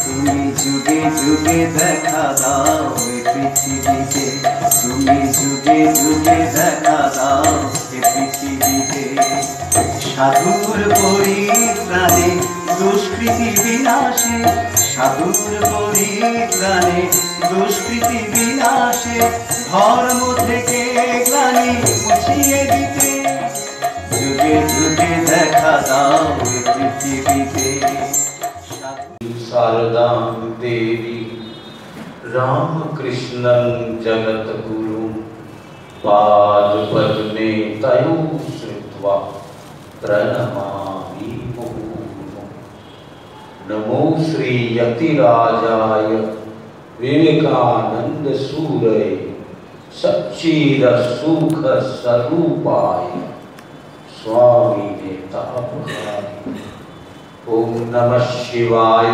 তুমি যুগে যুগে দেখা দাও এ পৃথিবীতে, তুমি যুগে যুগে দেখা দাও এ পৃথিবীতে। সাধুর পরিত্রাণে দুষ্কৃতি বিনাশে, সাধুর পরিত্রাণে দুষ্কৃতি বিনাশে, ধর্ম থেকে গ্লানি মুছিয়ে দিতে যুগে যুগে দেখা দাও এ পৃথিবীতে। शारदां देवी रामकृष्णं जगद्गुरुं पादपद्मे तयो श्रुत्वा प्रणमामि मुहुर्मुहुः। नमो श्री यतिराजाय विवेकानंद सूरये सच्चिदसुखस्वरूपाय स्वामिने तापहारी। ओम नमः शिवाय,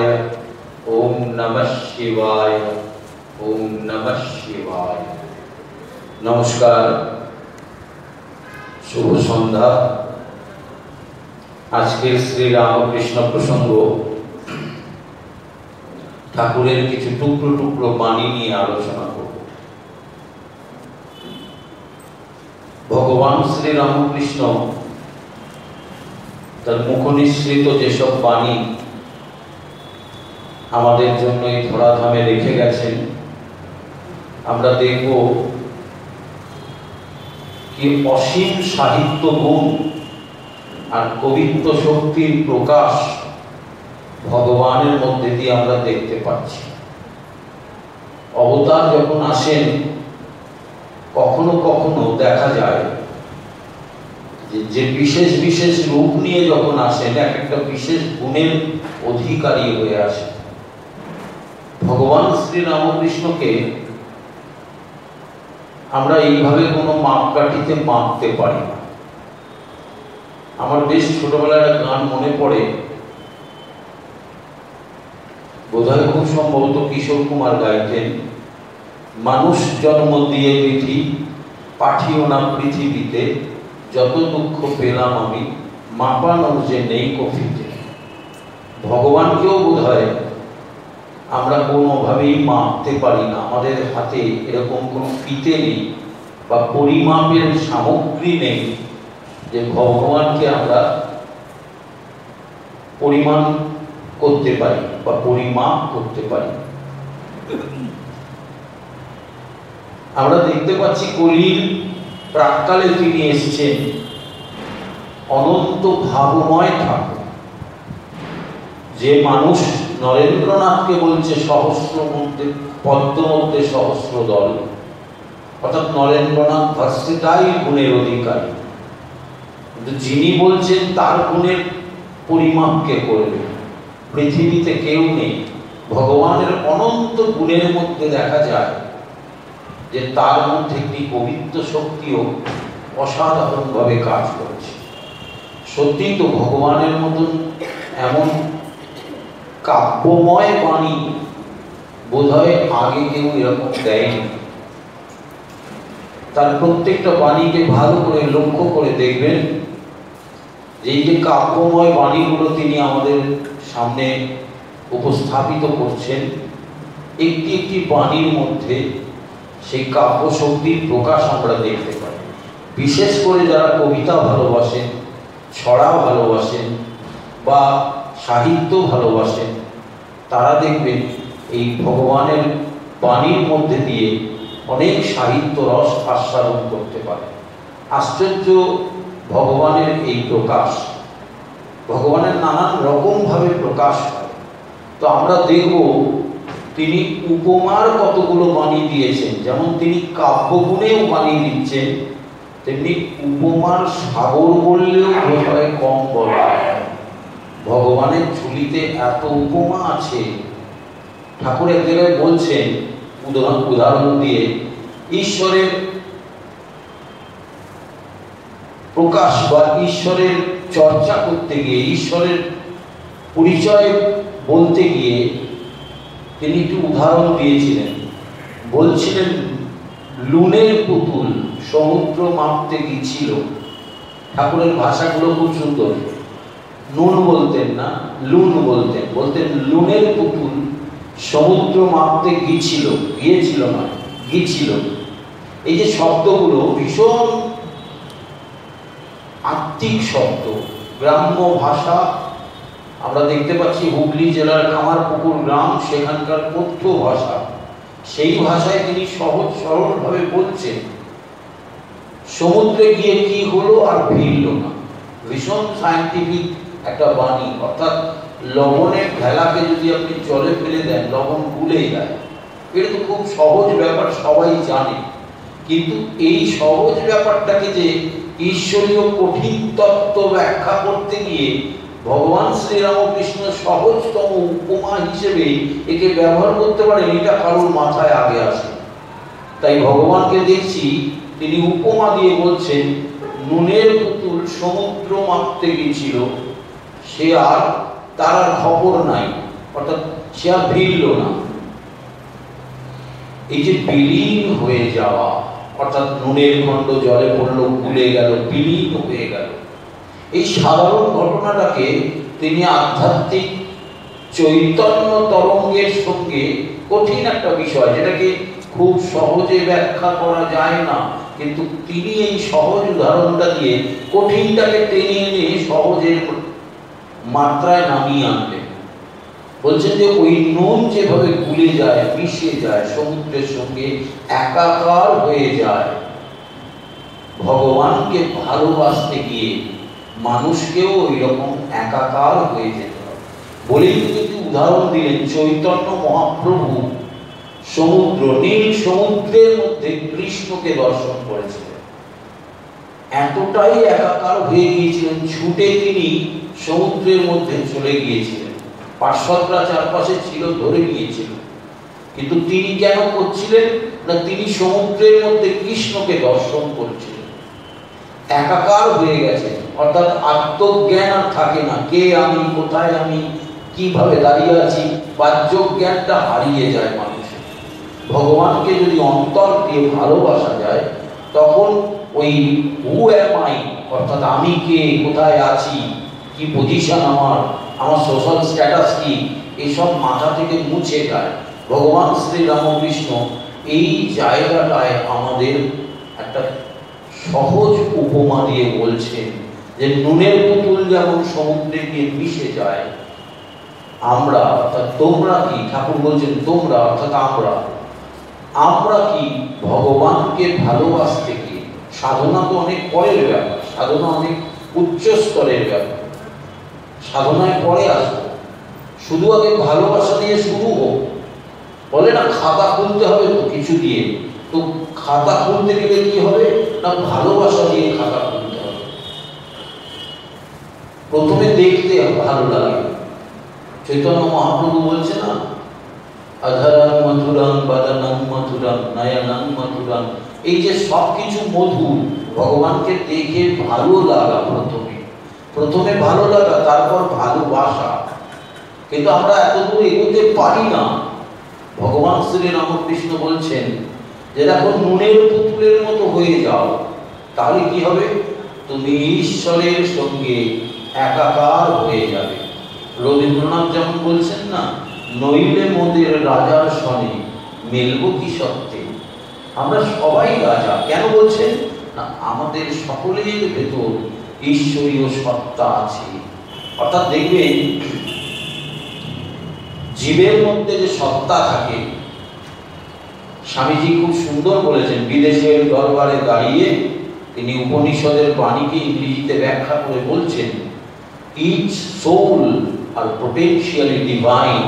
ओम नमः शिवाय, ओम नमः शिवाय। नमस्कार, शुभ सन्ध्या। आजकेर श्री रामकृष्ण प्रसंग ठाकुरेर किछु टुकरो टुकरो बाणी निये आलोचना करब। भगवान श्री रामकृष्ण তার মুখনিসৃত যেসব বাণী আমাদের জন্য এই ধরাধামে রেখে গেছেন, আমরা দেখব কি অসীম সাহিত্য গুণ আর কবিত্ব শক্তির প্রকাশ ভগবানের মধ্যে দিয়ে আমরা দেখতে পাচ্ছি। অবতার যখন আসেন, কখনো কখনো দেখা যায় যে বিশেষ বিশেষ রূপ নিয়ে যখন আসেন, এক একটা বিশেষ গুণের অধিকারী হয়ে আসে। ভগবান শ্রী রামকৃষ্ণকে আমরা এইভাবে কোনো মাপকাঠিতে মাপতে পারি না। আমার বেশ ছোটবেলার একটা গান মনে পড়ে, বোধহয় খুব সম্ভবত কিশোর কুমার গাইতেন, মানুষ জন্ম দিয়ে বিধি পাঠিও না পৃথিবীতে, যত দুঃখ পেলাম আমি মাপানোর যে নেই কফিতে। ভগবানকেও বোধহয় আমরা কোনোভাবেই মাপতে পারি না। আমাদের হাতে এরকম কোনো ফিতে নেই বা পরিমাপের সামগ্রী নেই যে ভগবানকে আমরা পরিমাণ করতে পারি বা পরিমাপ করতে পারি। আমরা দেখতে পাচ্ছি কলির প্রাক্কালে তিনি এসেছেন অনন্ত ভাবময় ঠাকুর। যে মানুষ নরেন্দ্রনাথকে বলছে সহস্র মধ্যে পদ্ম মধ্যে সহস্র দল, অর্থাৎ নরেন্দ্রনাথ ভার্সেটাইল গুণের অধিকারী, কিন্তু যিনি বলছেন তার গুণের পরিমাপ কে করবে? পৃথিবীতে কেউ নেই। ভগবানের অনন্ত গুণের মধ্যে দেখা যায় যে তার মধ্যে একটি কবিত্ব শক্তিও অসাধারণভাবে কাজ করছে। সত্যি তো ভগবানের মতন এমন কাব্যময় বাণী বোধহয় আগে কেউ এরকম দেয়নি। তার প্রত্যেকটা বাণীকে ভালো করে লক্ষ্য করে দেখবেন, এই যে কাব্যময় বাণীগুলো তিনি আমাদের সামনে উপস্থাপিত করছেন, একটি একটি বাণীর মধ্যে সেই কাব্য শক্তির প্রকাশ আমরা দেখতে পাই। বিশেষ করে যারা কবিতা ভালোবাসেন, ছড়া ভালোবাসেন বা সাহিত্য ভালোবাসেন, তারা দেখবেন এই ভগবানের বাণীর মধ্যে দিয়ে অনেক সাহিত্য রস আস্বাদন করতে পারে। আশ্চর্য ভগবানের এই প্রকাশ, ভগবানের নানান রকমভাবে প্রকাশ হয়। তো আমরা দেখব তিনি উপমার কতগুলো বাণী দিয়েছেন। যেমন তিনি কাব্যগুণেও বাণী দিচ্ছেন, তেমনি উপমার সাগর বললেও বোধহয় কম বলা। ভগবানের ঝুলিতে এত উপমা আছে। ঠাকুর এক জায়গায় বলছেন উদাহরণ দিয়ে, ঈশ্বরের প্রকাশ বা ঈশ্বরের চর্চা করতে গিয়ে, ঈশ্বরের পরিচয় বলতে গিয়ে তিনি একটু উদাহরণ দিয়েছিলেন। বলছিলেন, লুনের পুতুল সমুদ্র মাপতে গিয়েছিল, ঠাকুরের ভাষাগুলো খুব সুন্দর। নুন বলতেন না, লুন বলতেন। বলতেন লুনের পুতুল সমুদ্র মাপতে গিয়েছিল না, গিয়েছিল। এই যে শব্দগুলো ভীষণ আত্মিক শব্দ, গ্রাম্য ভাষা। আমরা দেখতে পাচ্ছি হুগলি জেলার কামারপুকুর গ্রাম, সেখানকার কথ্য ভাষা, সেই ভাষায় তিনি সহজ সরলভাবে বলছেন সমুদ্রে গিয়ে কি হলো আর ভিড়ল না। ভীষণ সায়েন্টিফিক একটা বাণী। অর্থাৎ লবণের ভেলাকে যদি আপনি জলে ফেলে দেন, লবণ গুলে যায়। এটা তো খুব সহজ ব্যাপার, সবাই জানে। কিন্তু এই সহজ ব্যাপারটাকে যে ঈশ্বরীয় কঠিন তত্ত্ব ব্যাখ্যা করতে গিয়ে ভগবান শ্রীরামকৃষ্ণ সহজতম উপমা হিসেবে একে ব্যবহার করতে পারেন, এটা কারোর মাথায় আগে আসে। তাই ভগবানকে দেখছি তিনি উপমা দিয়ে বলছেন নুনের পুতুল সমুদ্র মাপতে গিয়েছিল, সে আর তার আর খবর নাই, অর্থাৎ সে আর ভিড়ল না। এই যে বিলীন হয়ে যাওয়া, অর্থাৎ নুনের খণ্ড জলে পড়লো, গুলে গেল, বিলীন হয়ে গেল, এই সাধারণ ঘটনাটাকে তিনি আধ্যাত্মিক চৈতন্য তরঙ্গের সঙ্গে কঠিন একটা বিষয়, যেটাকে খুব সহজে ব্যাখ্যা করা যায় না, কিন্তু তিনি এই সহজ উদাহরণটা দিয়ে কঠিনটাকে টেনে এনে সহজের মাত্রায় নামিয়ে আনলেন। বলছেন যে ওই নুন যেভাবে গুলে যায়, মিশে যায়, সমুদ্রের সঙ্গে একাকার হয়ে যায়, ভগবানকে ভালোবাসতে গিয়ে মানুষকেও ওই রকম একাকার হয়ে যেতে হবে। বলেই যদি উদাহরণ দিলেন, চৈতন্য মহাপ্রভু সমুদ্র, নীল সমুদ্রের মধ্যে কৃষ্ণকে দর্শন করেছিলেন। এতটাই একাকার হয়ে গিয়েছিলেন, ছুটে তিনি সমুদ্রের মধ্যে চলে গিয়েছিলেন। পার্শ্বদরা চারপাশে ছিল, ধরে গিয়েছিল। কিন্তু তিনি কেন করছিলেন না, তিনি সমুদ্রের মধ্যে কৃষ্ণকে দর্শন করছিলেন। একাকার হয়ে গেছে, অর্থাৎ আত্মজ্ঞান আর থাকে না। কে আমি, কোথায় আমি, কিভাবে দাঁড়িয়ে আছি, বাহ্য জ্ঞানটা হারিয়ে যায় মানুষের। ভগবানকে যদি অন্তর দিয়ে ভালোবাসা যায়, তখন ওই হু অ্যাম আই, অর্থাৎ আমি কে, কোথায় আছি, কি পজিশন আমার সোশ্যাল স্ট্যাটাস কি, এসব মাথা থেকে মুছে যায়। ভগবান শ্রীরামকৃষ্ণ এই জায়গাটায় আমাদের একটা সহজ উপমা দিয়ে বলছেন যে নুনের পুতুল যেমন সমুদ্রে গিয়ে মিশে যায়, আমরা অর্থাৎ তোমরা কি, ঠাকুর বলছেন তোমরা অর্থাৎ আমরা কি ভগবানকে ভালোবাসতে কি, সাধনা তো অনেক পরের ব্যাপার, সাধনা অনেক উচ্চ স্তরের ব্যাপার, সাধনায় পরে আসবো। শুধু আগে ভালোবাসা দিয়ে শুরু হোক। বলে না খাতা খুলতে হবে তো কিছু দিয়ে, তো খাতা খুলতে গেলে কি হবে না, ভালোবাসা দিয়ে খাতা খুলতে হবে। প্রথমে দেখতে ভালো লাগে। চৈতন্য মহাপ্রভু বলছে না, আধারাং মধুরাং বাদানাং মধুরাং নয়নাং মধুরাং, এই যে সব কিছু মধুর, ভগবানকে দেখে ভালো লাগা, প্রথমে ভালো লাগা, তারপর ভালোবাসা। কিন্তু আমরা এতদূর এগোতে পারি না। ভগবান শ্রী রামকৃষ্ণ বলছেন যে দেখো নুনের পুতুলের মতো হয়ে যাও, তাহলে কি হবে, তুমি ঈশ্বরের সঙ্গে একাকার হয়ে যাবে। রবীন্দ্রনাথ যেমন বলছেন না, নইলে মোদের রাজার সনে মেলব কি সত্যে। আমরা সবাই রাজা। কেন বলছেন না, আমাদের সকলের ভেতর ঈশ্বরীয় সত্তা আছে। অর্থাৎ দেখবেন জীবের মধ্যে যে সত্তা থাকে, স্বামীজি খুব সুন্দর বলেছেন, বিদেশের দরবারে দাঁড়িয়ে তিনি উপনিষদের বাণীকে ইংরেজিতে ব্যাখ্যা করে বলছেন, ইচ সোল আর পোটেনশিয়ালি ডিভাইন,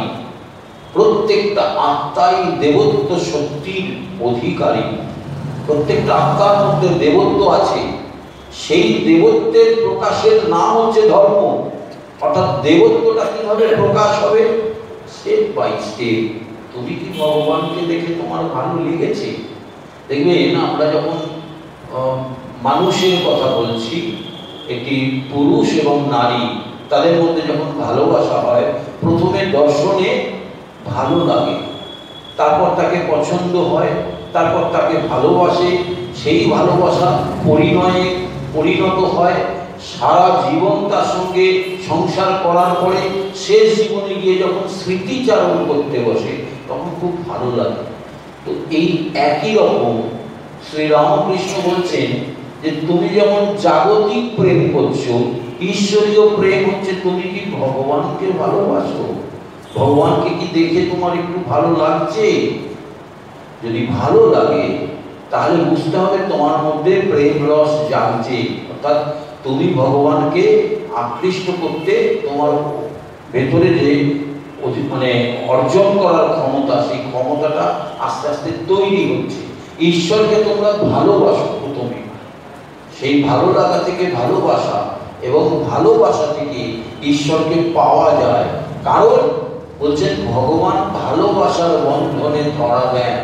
প্রত্যেকটা আত্মাই দেবত্ব শক্তির অধিকারী। প্রত্যেকটা আত্মার মধ্যে দেবত্ব আছে। সেই দেবত্বের প্রকাশের নাম হচ্ছে ধর্ম। অর্থাৎ দেবত্বটা কিভাবে প্রকাশ হবে, স্টেপ বাই স্টেপ। তুমি কি ভগবানকে দেখে তোমার ভালো লেগেছে? দেখবেন আমরা যখন মানুষের কথা বলছি, একটি পুরুষ এবং নারী, তাদের মধ্যে যখন ভালোবাসা হয়, প্রথমে দর্শনে ভালো লাগে, তারপর তাকে পছন্দ হয়, তারপর তাকে ভালোবাসে, সেই ভালোবাসা পরিণয়ে পরিণত হয়, সারা জীবন তার সঙ্গে সংসার করার পরে শেষ জীবনে গিয়ে যখন স্মৃতিচারণ করতে বসে তখন খুব ভালো লাগে। তো এই একই রকম শ্রীরামকৃষ্ণ বলছেন যে তুমি যেমন জাগতিক প্রেম করছো, ঈশ্বরীয় প্রেম হচ্ছে তুমি কি ভগবানকে ভালোবাসো? ভগবানকে কি দেখে তোমার একটু ভালো লাগছে? যদি ভালো লাগে তাহলে বুঝতে হবে তোমার মধ্যে প্রেম রস জাগছে, অর্থাৎ তুমি ভগবানকে আকৃষ্ট করতে তোমার ভেতরে যে মানে অর্জন করার ক্ষমতা, সেই ক্ষমতাটা আস্তে আস্তে তৈরি হচ্ছে। ঈশ্বরকে তোমরা ভালোবাসো প্রথমে, সেই ভালো লাগা থেকে ভালোবাসা, এবং ভালোবাসা থেকে ঈশ্বরকে পাওয়া যায়। কারণ বলছেন ভগবান ভালোবাসার বন্ধনে ধরা দেন,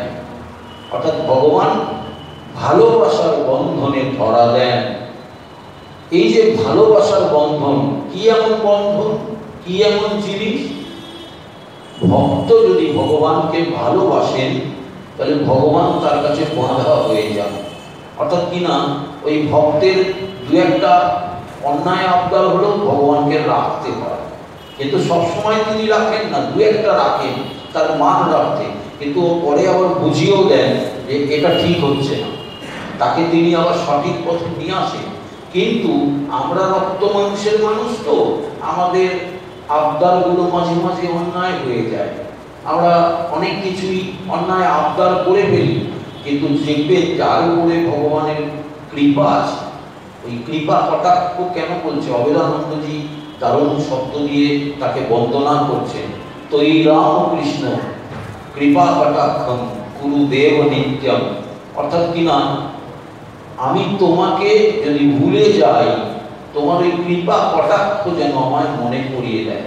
অর্থাৎ ভগবান ভালোবাসার বন্ধনে ধরা দেন। এই যে ভালোবাসার বন্ধন, কি এমন বন্ধন, কি এমন জিনিস? ভক্ত যদি ভগবানকে ভালোবাসেন তাহলে ভগবান তার কাছে বাঁধা হয়ে যান। অর্থাৎ কি না, ওই ভক্তের দু একটা অন্যায় আবদার হলো ভগবানকে রাখতে পারে, কিন্তু সবসময় তিনি রাখেন না, দু একটা রাখেন তার মান রাখতে, কিন্তু পরে আবার বুঝিয়েও দেন যে এটা ঠিক হচ্ছে না, তাকে তিনি আবার সঠিক পথে নিয়ে আসেন। কিন্তু আমরা রক্ত মাংসের মানুষ, তো আমাদের আবদারগুলো মাঝে মাঝে অন্যায় হয়ে যায়, আমরা অনেক কিছুই অন্যায় আবদার করে ফেলি। কিন্তু দেখবে যার উপরে ভগবানের কৃপা আছে, ওই কৃপা কটাক্ষ কেন বলছে অবেদানন্দজি দারুণ শব্দ দিয়ে তাকে বন্দনা করছেন। তো এই রামকৃষ্ণ কৃপা কটাক্ষম গুরুদেব নিত্যম, অর্থাৎ কিনা আমি তোমাকে যদি ভুলে যাই, তোমার ওই কৃপা কটাক্ষ যেন আমায় মনে করিয়ে দেয়।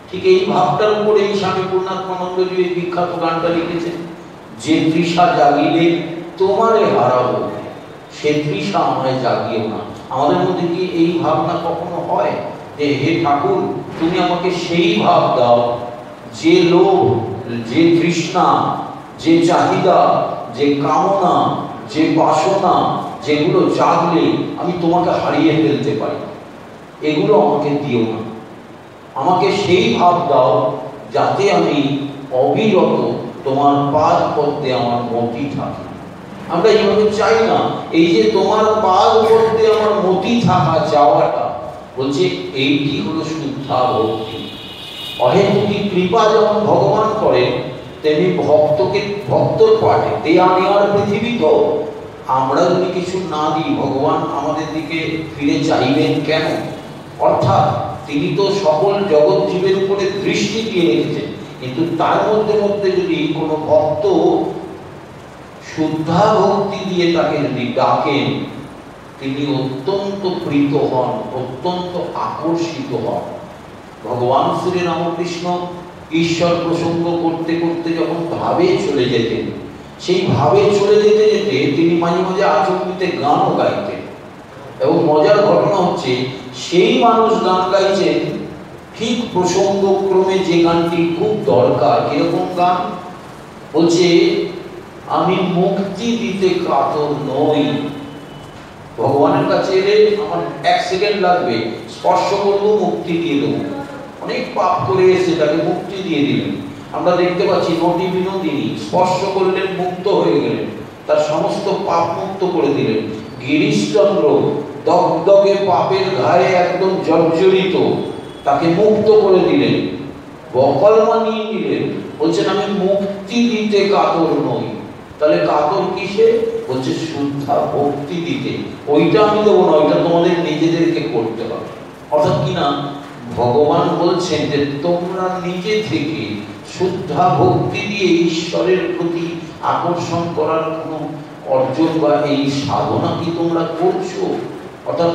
ঠিক এই ভাবটার উপরে এই স্বামী পূর্ণাত্মানন্দজি এই বিখ্যাত গানটা লিখেছেন, যে তৃষা জাগিলে তোমারে হারাবো, সে তৃষা আমায় জাগিও না। আমাদের মধ্যে কি এই ভাবনা কখনো হয় যে হে ঠাকুর তুমি আমাকে সেই ভাব দাও, যে লোভ, যে তৃষ্ণা, যে চাহিদা, যে কামনা, যে বাসনা, যেগুলো জাগলে আমি তোমাকে হারিয়ে ফেলতে পারি, এগুলো আমাকে দিও না। আমাকে সেই ভাব দাও যাতে আমি অবিরত তোমার পাদ পদ্মে আমার মতি থাকে। আমরা এইভাবে চাই না, এই যে তোমার পাদ পদ্মে আমার মতি থাকা চাওয়াটা, বলছে এইটি হলো শুদ্ধা ভক্তি। অহেতুকি কৃপা যেমন ভগবান করেন, তেমনি ভক্তকে ভক্তর পাঠে দেয়া নেওয়ার পৃথিবী। তো আমরা যদি কিছু না দিই, ভগবান আমাদের দিকে ফিরে চাইবেন কেন? অর্থাৎ তিনি তো সকল জগৎ জীবের উপরে দৃষ্টি দিয়ে রেখেছেন, কিন্তু তার মধ্যে মধ্যে যদি কোনো ভক্ত শুদ্ধা ভক্তি দিয়ে তাকে যদি ডাকেন, তিনি অত্যন্ত প্রীত হন, অত্যন্ত আকর্ষিত হন। ভগবান শ্রী রামকৃষ্ণ ঈশ্বর প্রসঙ্গ করতে করতে যখন ভাবে চলে যেতেন, সেই ভাবে চলে যেতে যেতে তিনি মাঝে মাঝে আচমনিতে গানও গাইতেন। এবং মজার ঘটনা হচ্ছে, সেই মানুষ গান গাইছেন ঠিক প্রসঙ্গক্রমে যে গানটি খুব দরকার। কিরকম গান? বলছে আমি মুক্তি দিতে কাতর নই। ভগবানের কাছে এলে আমার 1 সেকেন্ড লাগবে, স্পর্শ করবো মুক্তি দিয়ে দেবো। অনেক পাপ করে এসে তাকে মুক্তি দিয়ে দিলেন। আমরা দেখতে পাচ্ছি নটি বিনোদিনী স্পর্শ করলেন, মুক্ত হয়ে গেলেন, তার সমস্ত পাপ মুক্ত করে দিলেন। গিরিশচন্দ্র দগদগে পাপের ঘায়ে একদম জর্জরিত, তাকে মুক্ত করে দিলেন, বকলমা নিয়ে নিলেন। বলছেন আমি মুক্তি দিতে কাতর নই। তাহলে কাতর কিসে? বলছে শুদ্ধা ভক্তি দিতে। ওইটা আমি দেবো না, ওইটা তোমাদের নিজেদেরকে করতে হবে। অর্থাৎ কিনা ভগবান বলছেন যে তোমরা নিজে থেকে শুদ্ধা ভক্তি দিয়ে ঈশ্বরের প্রতি আকর্ষণ করার কোনো অর্জন বা এই সাধনা কি তোমরা করছো? অর্থাৎ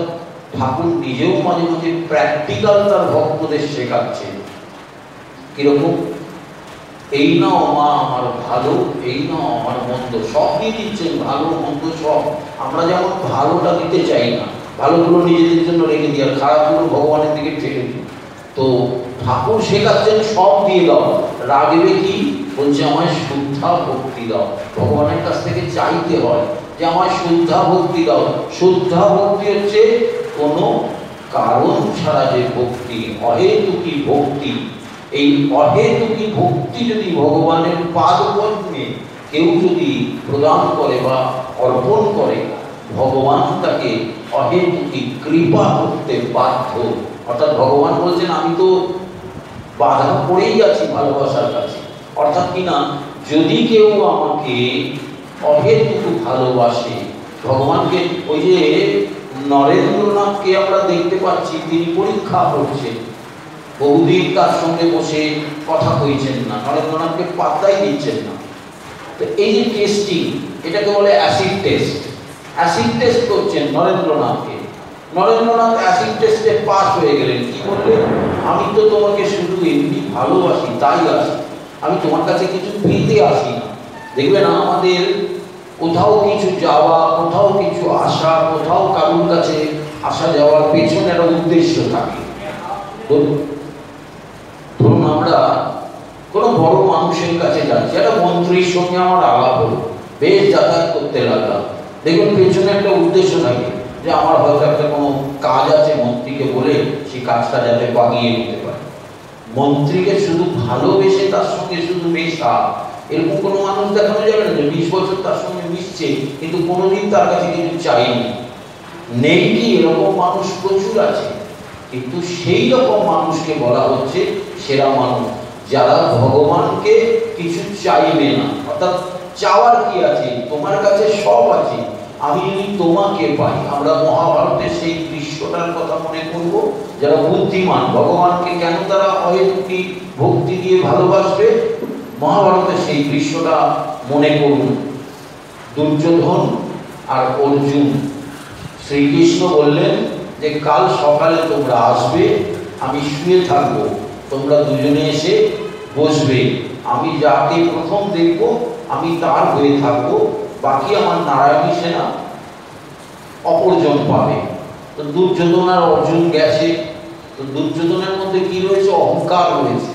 ঠাকুর নিজেও মাঝে মাঝে প্র্যাকটিক্যাল তার ভক্তদের শেখাচ্ছেন। কিরকম? এই নাও মা আমার ভালো, এই নাও আমার মন্দ, সব দিয়ে দিচ্ছেন, ভালো মন্দ সব। আমরা যেমন ভালোটা দিতে চাই না, ভালোগুলো নিজেদের জন্য রেখে দিই, আর খারাপগুলো ভগবানের দিকে ঠেলে দিই। তো ঠাকুর শেখাচ্ছেন সব দিয়ে দাও, রাগবে কি? বলছে আমায় শুদ্ধা ভক্তি দাও। ভগবানের কাছ থেকে চাইতে হয় যে আমায় শুদ্ধা ভক্তি দাও। শুদ্ধা ভক্তি হচ্ছে কোনো কারণ ছাড়া যে ভক্তি, অহেতুকী ভক্তি, এই অহেতুকী ভক্তি যদি ভগবানের পাদপদ্মে কেউ যদি প্রদান করে বা অর্পণ করে, ভগবান তাকে অহেতুকী কৃপা করতে বাধ্য। অর্থাৎ ভগবান বলছেন আমি তো বাধা পড়েই আছি ভালোবাসার কাছে। অর্থাৎ কিনা যদি কেউ আমাকে অহেতুক ভালোবাসে, ভগবানকে, ওই যে নরেন্দ্রনাথকে আমরা দেখতে পাচ্ছি তিনি পরীক্ষা করছেন, বহুদিন তার সঙ্গে বসে কথা কইছেন না, নরেন্দ্রনাথকে পাত্তাই দিচ্ছেন না। তো এই যে টেস্টিং, এটাকে বলে অ্যাসিড টেস্ট। অ্যাসিড টেস্ট করছেন নরেন্দ্রনাথকে। নরেন্দ্রনাথ অ্যাসিড টেস্টে পাস হয়ে গেলেন। কি বললেন? আমি তো তোমাকে শুধু এমনি ভালোবাসি, তাই আসি, আমি তোমার কাছে কিছু পেতে আসি না। দেখবেন আমাদের কোথাও কিছু যাওয়া, কোথাও কিছু আসা, কোথাও কারোর কাছে আসা যাওয়ার পেছনে একটা উদ্দেশ্য থাকে। ধরুন আমরা কোনো বড় মানুষের কাছে যাচ্ছি, একটা মন্ত্রীর সঙ্গে আমার আলাপ হলো, বেশ যাতায়াত করতে লাগলাম, দেখুন পেছনে একটা উদ্দেশ্য থাকে যে আমার হয়তো একটা কোনো কাজ আছে, মন্ত্রীকে বলে সেই কাজটা যাতে বাগিয়ে নিতে পারে। মন্ত্রীকে শুধু ভালোবেসে তার সঙ্গে শুধু মেশা, এরকম কোনো মানুষ দেখানো যাবে না যে 20 বছর তার সঙ্গে মিশছে কিন্তু কোনোদিন তার কাছে কিছু চাইনি। নেই কি? এরকম মানুষ প্রচুর আছে। কিন্তু সেই রকম মানুষকে বলা হচ্ছে সেরা মানুষ, যারা ভগবানকে কিছু চাইবে না। অর্থাৎ চাওয়ার কি আছে? তোমার কাছে সব আছে, আমি যদি তোমাকে পাই। আমরা মহাভারতের সেই দৃশ্যটার কথা মনে করব। যারা বুদ্ধিমান, ভগবানকে কেন তারা অহেতুকী ভক্তি দিয়ে ভালোবাসবে, মহাভারতের সেই দৃশ্যটা মনে করুন। দুর্যোধন আর অর্জুন, শ্রীকৃষ্ণ বললেন যে কাল সকালে তোমরা আসবে, আমি শুয়ে থাকবো, তোমরা দুজনে এসে বসবে, আমি যাকে প্রথম দেখব আমি তার হয়ে থাকবো, বাকি আমার নারায়ণী সেনা অপরজন পাবে। তো দুর্যোধন আর অর্জুন গেছে। তো দুর্যোধনের মধ্যে কি রয়েছে? অহংকার রয়েছে।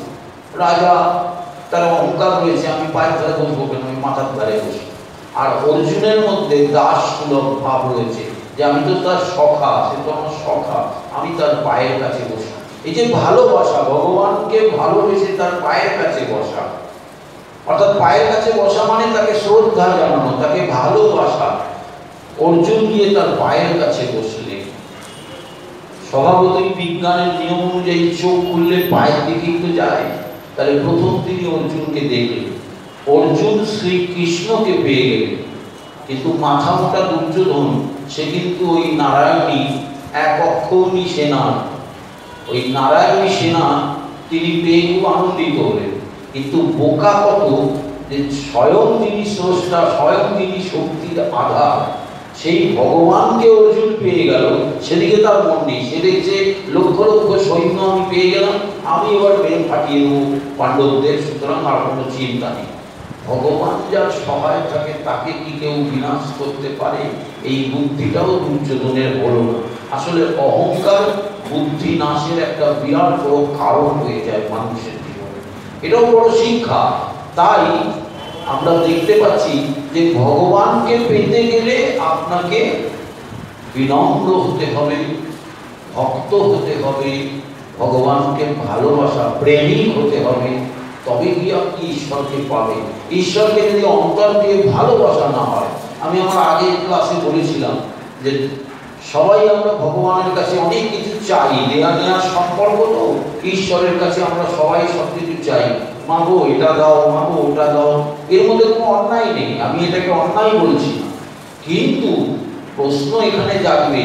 রাজা, তার অহংকার রয়েছে, আমি পায়ের ধারে বসবো কেন, আমি মাথার ধারে বসবো। আর অর্জুনের মধ্যে দাস সুলভ ভাব রয়েছে, যে আমি তো তার সখা, সে তো আমার সখা, আমি তার পায়ের কাছে বসি। এই যে ভালোবাসা, ভগবানকে ভালোবেসে তার পায়ের কাছে বসা, অর্থাৎ পায়ের কাছে বসা মানে তাকে শ্রদ্ধা জানানো, তাকে ভালোবাসা। অর্জুন গিয়ে তার পায়ের কাছে বসলে, স্বভাবতই বিজ্ঞানের নিয়ম অনুযায়ী চোখ খুললে পায়ের দিকেই তো যায়। তাহলে প্রথম তিনি অর্জুনকে দেখলেন, অর্জুন শ্রীকৃষ্ণকে পেয়ে গেলেন। কিন্তু মাথা মোটা দুর্যোধন, সে কিন্তু ওই নারায়ণী এক অক্ষৌণী সেনা, ওই নারায়ণী সেনা তিনি পেয়ে খুব আনন্দিত হলেন। কিন্তু বোকা কত, যে স্বয়ং তিনি স্রষ্টা, স্বয়ং তিনি শক্তির আধার, সেই ভগবানকে অর্জুন পেয়ে গেল, সেদিকে তার মন নেই। সে দেখছে লক্ষ লক্ষ সৈন্য আমি পেয়ে গেলাম, আমি এবার মেরে ফাটিয়ে দেবো পাণ্ডবদের, সুতরাং আর কোনো চিন্তা নেই। ভগবান যার সহায় থাকে তাকে কি কেউ বিনাশ করতে পারে? এই বুদ্ধিটাও দুর্যোধনের হলো না। আসলে অহংকার বুদ্ধি নাশের একটা বিরাট বড় কারণ হয়ে যায় মানুষের জীবনে। এটাও বড় শিক্ষা। তাই আমরা দেখতে পাচ্ছি যে ভগবানকে পেতে গেলে আপনাকে বিনম্র হতে হবে, ভক্ত হতে হবে, ভগবানকে ভালোবাসা, প্রেমিক হতে হবে, তবে গিয়ে আপনি ঈশ্বরকে পাবেন। ঈশ্বরকে যদি অন্তর দিয়ে ভালোবাসা না হয়, আমি আমার আগের ক্লাসে বলেছিলাম যে সবাই আমরা ভগবানের কাছে অনেক কিছু চাই, দেয়া নেওয়ার সম্পর্ক তো, ঈশ্বরের কাছে আমরা সবাই সব কিছু চাই, মাগো এটা দাও, মাগো ওটা দাও, এর মধ্যে কোনো অন্যায় নেই, আমি এটাকে অন্যায় বলছি না। কিন্তু প্রশ্ন এখানে জাগবে,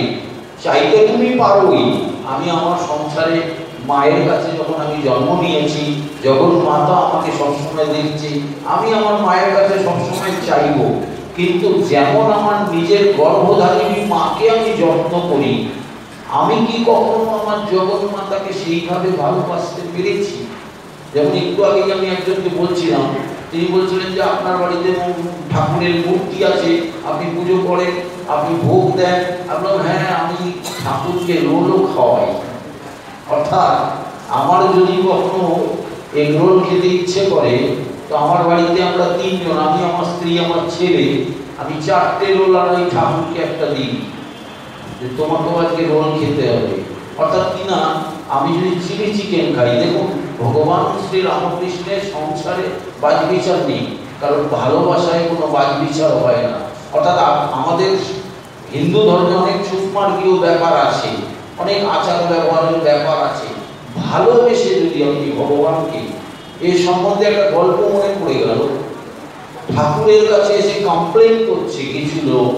চাইতে তুমি পারোই। আমি আমার সংসারে মায়ের কাছে যখন আমি জন্ম নিয়েছি, যখন মাতা আমাকে সবসময় দেখছি, আমি আমার মায়ের কাছে সবসময় চাইব। কিন্তু যেমন আমার নিজের গর্ভধারিণী মাকে আমি যত্ন করি, আমি কি কখনো আমার জগন্মাতাকে সেইভাবে ভালোবাসতে পেরেছি? যেমন একটু আগে আমি একজনকে বলছিলাম, তিনি বলছিলেন যে আপনার বাড়িতে ঠাকুরের মূর্তি আছে, আপনি পুজো করেন, আপনি ভোগ দেন। আপনার হ্যাঁ, আমি ঠাকুরকে রোলও খাওয়াই। অর্থাৎ আমার যদি কখনো এগ রোল খেতে ইচ্ছে করে, তো আমার বাড়িতে আমরা 3 জন, আমি, আমার স্ত্রী, আমার ছেলে, আমি 4টে রোল আর ওই ঠাকুরকে একটা দিই যে তোমাকেও আজকে রোল খেতে হবে। অর্থাৎ কিনা আমি যদি চিলি চিকেন খাই, দেখুন ভগবান শ্রী রামকৃষ্ণের সংসারে বাজবিচার নেই, কারণ ভালোবাসায় কোনো বাজবিচার হয় না। অর্থাৎ আমাদের হিন্দু ধর্মে অনেক সুস্মার্গীয় ব্যাপার আছে, অনেক আচার ব্যবহারের ব্যাপার আছে। ভালোবেসে যদি আপনি ভগবানকে, এই সম্বন্ধে একটা গল্প মনে পড়ে গেল। ঠাকুরের কাছে এসে কমপ্লেন করছে কিছু লোক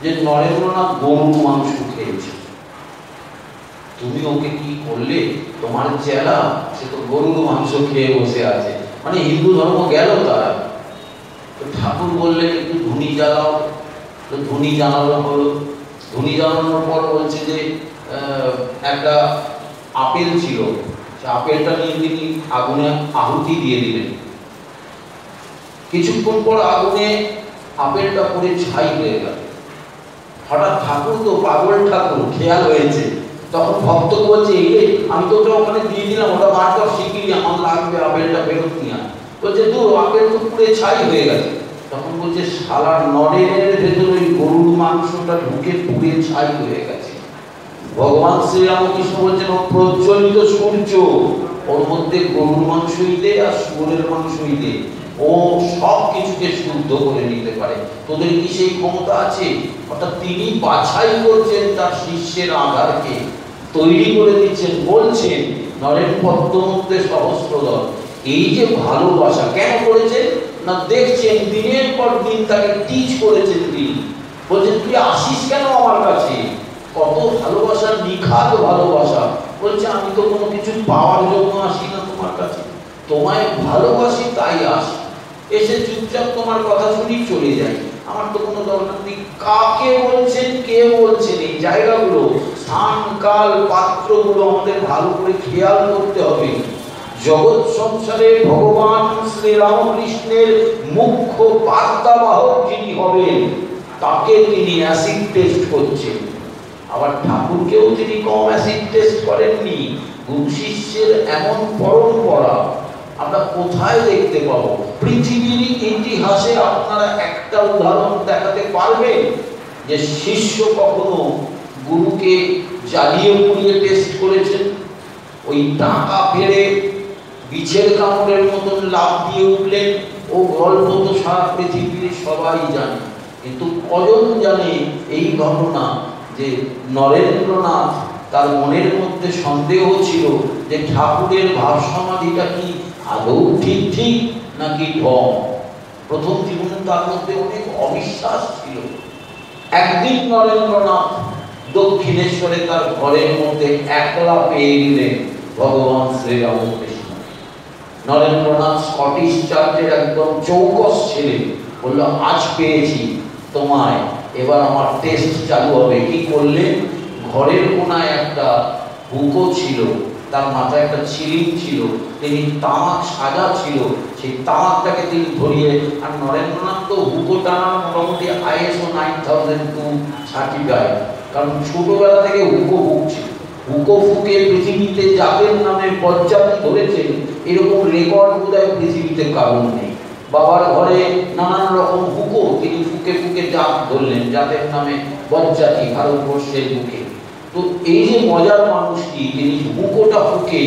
যে নরেন্দ্রনাথ গরুর মাংস খেয়েছে, তুমি ওকে কি করলে? তোমার চেলা সে তো গরুর মাংস খেয়ে বসে আছে, মানে হিন্দু ধর্ম গেল তারা। তো ঠাকুর বললেন একটু ধুনি জ্বালাও, তো ধুনি জ্বালানো হলো। ধুনি জ্বালানোর পর বলছে যে একটা আপেল ছিল, সে আপেলটা নিয়ে তিনি আগুনে আহুতি দিয়ে দিলেন। কিছুক্ষণ পর আগুনে আপেলটা পুড়ে ছাই হয়ে গেল। হঠাৎ ঠাকুর তো পাগল ঠাকুর, খেয়াল হয়েছে, তখন ভক্ত বলছে এই আমি তো ওটা ওখানে দিয়ে দিলাম, ওটা বারবার শিখিনি, আমার লাগবে, আপেলটা ফেরত নিয়ে। বলছে দূর, আপেল তো পুড়ে ছাই হয়ে গেছে। তখন বলছে শালা নরেনের ভেতরে ওই গরুর মাংসটা ঢুকে পুড়ে ছাই হয়ে গেছে। ভগবান শ্রীরামকৃষ্ণ বলছেন ও প্রজ্বলিত সূর্য, ওর মধ্যে গরুর মাংসই দে আর শুয়োরের মাংসই দে, ও সব কিছুকে শুদ্ধ করে নিতে পারে। তোদের কি সেই ক্ষমতা আছে? অর্থাৎ তিনি বাছাই করছেন তার শিষ্যের আধারকে, তৈরি করে দিচ্ছেন। বলছেন নরেন পদ্মমধ্যে সহস্রদল। এই যে ভালোবাসা কেন করেছেন না, দেখছেন দিনের পর দিন তাকে টিচ করেছেন তিনি। বলছেন তুই আসিস কেন আমার কাছে? কত ভালোবাসা, নিখাদ ভালোবাসা। বলছে আমি তো কোনো কিছু পাওয়ার জন্য আসি না তোমার কাছে, তোমায় ভালোবাসি তাই আসি। এসে চুপচাপ তোমার কথা শুনি চলে যাই, আমার তো কোনো দরকার নেই। কাকে বলছেন, কে বলছেন, এই জায়গাগুলো, স্থান কাল পাত্রগুলো আমাদের ভালো করে খেয়াল করতে হবে। জগৎ সংসারে ভগবান শ্রী রামকৃষ্ণের মুখ্য বার্তাবাহক যিনি হবেন, তাকে তিনি অ্যাসিড টেস্ট করছেন। আবার ঠাকুরকেও তিনি কম অ্যাসিড টেস্ট করেননি। গুরু শিষ্যের এমন পরম্পরা আমরা কোথায় দেখতে পাবো? পৃথিবীর ইতিহাসে আপনারা একটা উদাহরণ দেখাতে পারবেন যে শিষ্য কখনো গুরুকে জ্বালিয়ে পুড়িয়ে টেস্ট করেছেন? ওই টাকা ফেলে বিছের কামড়ের মতন লাফ দিয়ে উঠলেন, ও গল্প তো সারা পৃথিবীর সবাই জানে। কিন্তু কজন জানে এই ঘটনা যে নরেন্দ্রনাথ, তার মনের মধ্যে সন্দেহ ছিল যে ঠাকুরের ভাব সমাধিটা কি আদৌ ঠিক নাকি ঢং। প্রথম জীবনে তার মধ্যে অনেক অবিশ্বাস ছিল। একদিন নরেন্দ্রনাথ দক্ষিণেশ্বরে তার ঘরের মধ্যে একলা পেয়ে গেলেন ভগবান শ্রীরামকৃষ্ণ। নরেন্দ্রনাথ স্কটিশ চার্চের একদম চৌকস ছেলে, বলল আজ পেয়েছি তোমায়, এবার আমার টেস্ট চালু হবে। কি করলেন? ঘরের কোনায় একটা হুকো ছিল, তার মাথায় একটা ছিলিম ছিল, তিনি তামাক সাজা ছিল, সেই তামাকটাকে তিনি ধরিয়ে, আর নরেন্দ্রনাথ তো হুকো টানার মোটামুটি ISO 9002 সার্টিফাইড, কারণ ছোটবেলা থেকে হুকো ফুঁকছে। হুকো ফুঁকে পৃথিবীতে জাতের নামে বজ্জাতি ধরেছেন, এরকম রেকর্ড বোধহয় পৃথিবীতে কারণ নেই। বাবার ঘরে নানান রকম হুকো তিনি ফুঁকে ফুঁকে জাত ধরলেন, জাতের নামে বজ্জাতি ভারতবর্ষের বুকে। তো এই যে মজার মানুষটি, তিনি হুকোটা ফুঁকে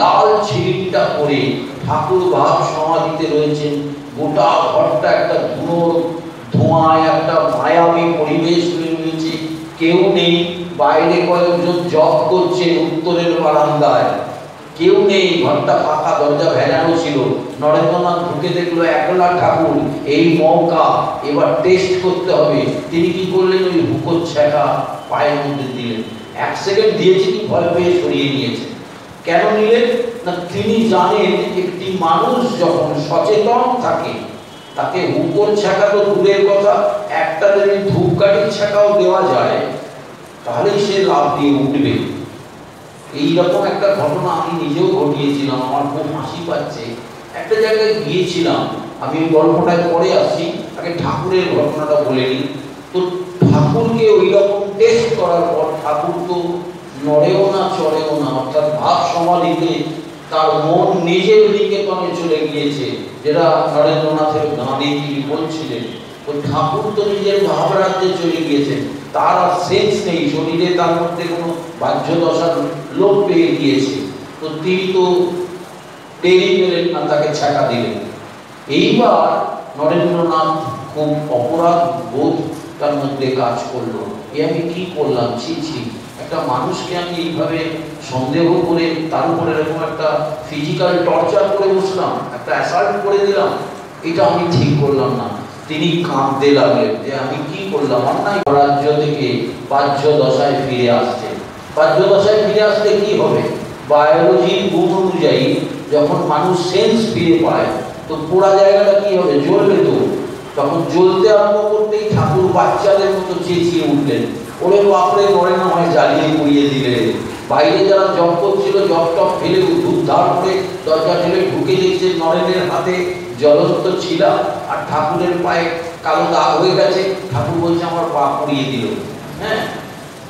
লাল ছিলিমটা করে ঠাকুর ভাব সমাধিতে রয়েছেন। গোটা ঘরটা একটা ধোঁয়ায় একটা মায়াবী পরিবেশ রয়েছে, কেউ নেই। বাইরে কয়েকজন জপ করছেন উত্তরের বারান্দায়, কেউ নেই, ঘরটা ফাঁকা, দরজা ভেজানো ছিল। নরেন্দ্রনাথ ঢুকে দেখলো একলা ঠাকুর, এই মৌকা, এবার টেস্ট করতে হবে। তিনি কি করলেন? ওই হুকোর ছ্যাঁকা পায়ের মধ্যে দিলেন। 1 সেকেন্ড দিয়েছে কি ভয় পেয়ে সরিয়ে নিয়েছে। কেন নিলেন না, তিনি জানেন একটি মানুষ যখন সচেতন থাকে তাকে হুকোর ছ্যাঁকা তো দূরের কথা, একটা যদি ধূপকাঠির ছ্যাঁকাও দেওয়া যায় তাহলেই সে লাভ দিয়ে উঠবে। এইরকম একটা ঘটনা আমি নিজেও ঘটিয়েছিলাম, আমার খুব হাসি পাচ্ছে। একটা জায়গায় গিয়েছিলাম, আমি ওই গল্পটায় পরে আসছি, আগে ঠাকুরের ঘটনাটা বলে নিই। তো ঠাকুরকে ওই রকম টেস্ট করার পর ঠাকুর তো নড়েও না চড়েও না, অর্থাৎ ভাব সমাধিতে তার মন নিজের নিকেতনে চলে গিয়েছে, যেটা নরেন্দ্রনাথের গানে তিনি বলছিলেন তো ঠাকুর তো নিজের ভাবরাজ্যে চলে গিয়েছেন, তার আর সেন্স নেই, শরীরে তার মধ্যে কোনো বাহ্য দশার লোপ পেয়ে গিয়েছে। তো তিনি তো টেরি পেলেন না, তাকে ছ্যাঁকা দিলেন। এইবার নরেন্দ্রনাথ খুব অপরাধ বোধ তার মধ্যে কাজ করলো, এ আমি কি করলাম, ছি ছি, একটা মানুষকে আমি এইভাবে সন্দেহ করে তার উপরে এরকম একটা ফিজিক্যাল টর্চার করে বসলাম, একটা অ্যাসাল্ট করে দিলাম, এটা আমি ঠিক করলাম না। তিনি কাঁদতে লাগলেন যে আমি কি করলাম, অন্যায়। রাজ্য থেকে বাহ্য দশায় ফিরে আসছে। বাহ্য দশায় ফিরে আসলে কি হবে? বায়োলজির গুণ অনুযায়ী যখন মানুষ সেন্স ফিরে পায়, তো পোড়া জায়গাটা কি হবে? জ্বলবে। তো তখন জ্বলতে আরম্ভ করতেই ঠাকুর বাচ্চাদের মতো চেঁচিয়ে উঠলেন, ওরে বাপরে, করে না হয় জ্বালিয়ে পুড়িয়ে দিলে। বাইরে যারা জব করছিল, জব টপ ফেলে উদ্ধার করে দরজা ঠেলে ঢুকে দেখছে নরেনের হাতে জ্বলন্ত ছিলা আর ঠাকুরের পায়ে কালো দাগ হয়ে গেছে। ঠাকুর বলছে আমার পা পুড়িয়ে দিল। হ্যাঁ,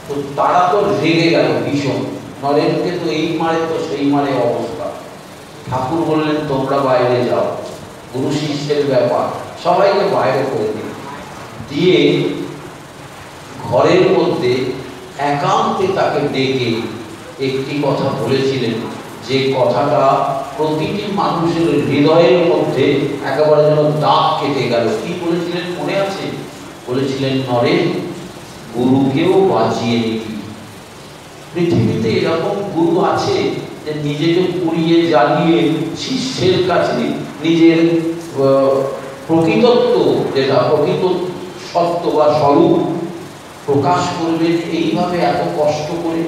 তো তারা তো রেগে গেল ভীষণ, নরেনকে তো এই মারে তো সেই মারে অবস্থা। ঠাকুর বললেন তোমরা বাইরে যাও, গুরু শিষ্যের ব্যাপার, সবাইকে বাইরে করে দিয়ে ঘরের মধ্যে একান্তে তাকে ডেকে একটি কথা বলেছিলেন, যে কথাটা প্রতিটি মানুষের হৃদয়ের মধ্যে একেবারে যেন দাগ কেটে গেল। কি বলেছিলেন মনে আছে? বলেছিলেন, নরেন, গুরুকেও বাঁচিয়ে নিবি। পৃথিবীতে এরকম গুরু আছে যে নিজেকে পুড়িয়ে জ্বালিয়ে শিষ্যের কাছে নিজের প্রকৃতত্ব, যেটা প্রকৃত সত্য বা স্বরূপ প্রকাশ করবেন এইভাবে এত কষ্ট করে?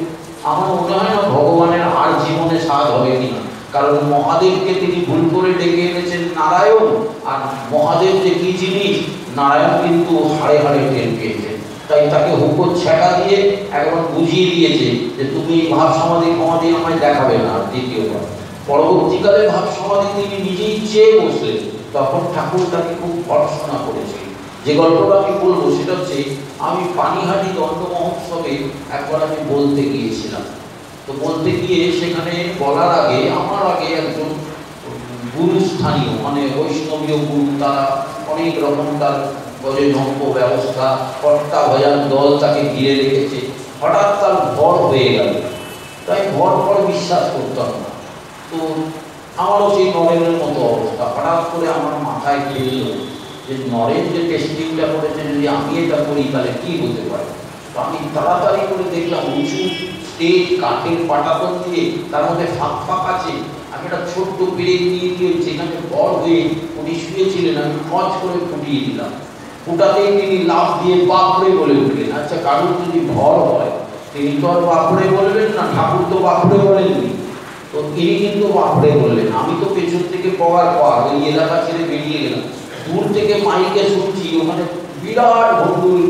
আমার মনে হয় না ভগবানের আর জীবনে স্বাদ হবে কিনা। কারণ মহাদেবকে তিনি ভুল করে ডেকে এনেছেন নারায়ণ, আর মহাদেব যে কি জিনিস নারায়ণ কিন্তু হাড়ে হাড়ে টের পেয়েছেন। তাই তাকে হুকুম ছ্যাঁকা দিয়ে একবার বুঝিয়ে দিয়েছে যে তুমি ভাব সমাধি সমাধি আমায় দেখাবে না দ্বিতীয়বার। পরবর্তীকালে ভাব সমাধি তিনি নিজেই চেয়ে বসলেন, তখন ঠাকুর তাকে খুব ভর্ৎসনা করেছে। যে গল্পটা আমি বলবো সেটা হচ্ছে, আমি পানিহাটি দণ্ড মহোৎসবে একবার আমি বলতে গিয়েছিলাম। তো বলতে গিয়ে সেখানে বলার আগে আমার আগে একজন গুরু, স্থানীয় মানে বৈষ্ণবীয় গুরু, তারা অনেক রকম তার গজনম্য ব্যবস্থা, কর্তা ভজন দল তাকে ঘিরে রেখেছে। হঠাৎ তার ভর হয়ে গেল, তাই ভর বিশ্বাস করতাম না। তো আমারও সেই নরেনের মতো অবস্থা। হঠাৎ করে আমার মাথায় খেলল যে নরেন যে টেস্টিংটা করেছে, যদি আমি এটা করি তাহলে কি হতে পারে। তো আমি তাড়াতাড়ি করে দেখলাম উঁচু স্টেজ, কাঠের পাটাতন দিয়ে, তার মধ্যে ফাঁক ফাঁক আছে। আমি একটা ছোট্ট পেরেক নিয়ে গিয়ে যেখানে বর হয়ে উনি শুয়েছিলেন, আমি খচ করে ফুটিয়ে দিলাম। ফুটাতেই তিনি লাফ দিয়ে বাপরে বলে উঠলেন। আচ্ছা, কারুর যদি ভর হয় তিনি তো আর বাপরে বলবেন না, ঠাকুর তো বাপরে বলেননি। তো তিনি কিন্তু বাপরে বললেন। আমি তো পেছন থেকে পাওয়ার পর ওই এলাকা ছেড়ে বেরিয়ে গেলাম। দূর থেকে মাইকে শুনছি, ওখানে বিরাট ভণ্ডুল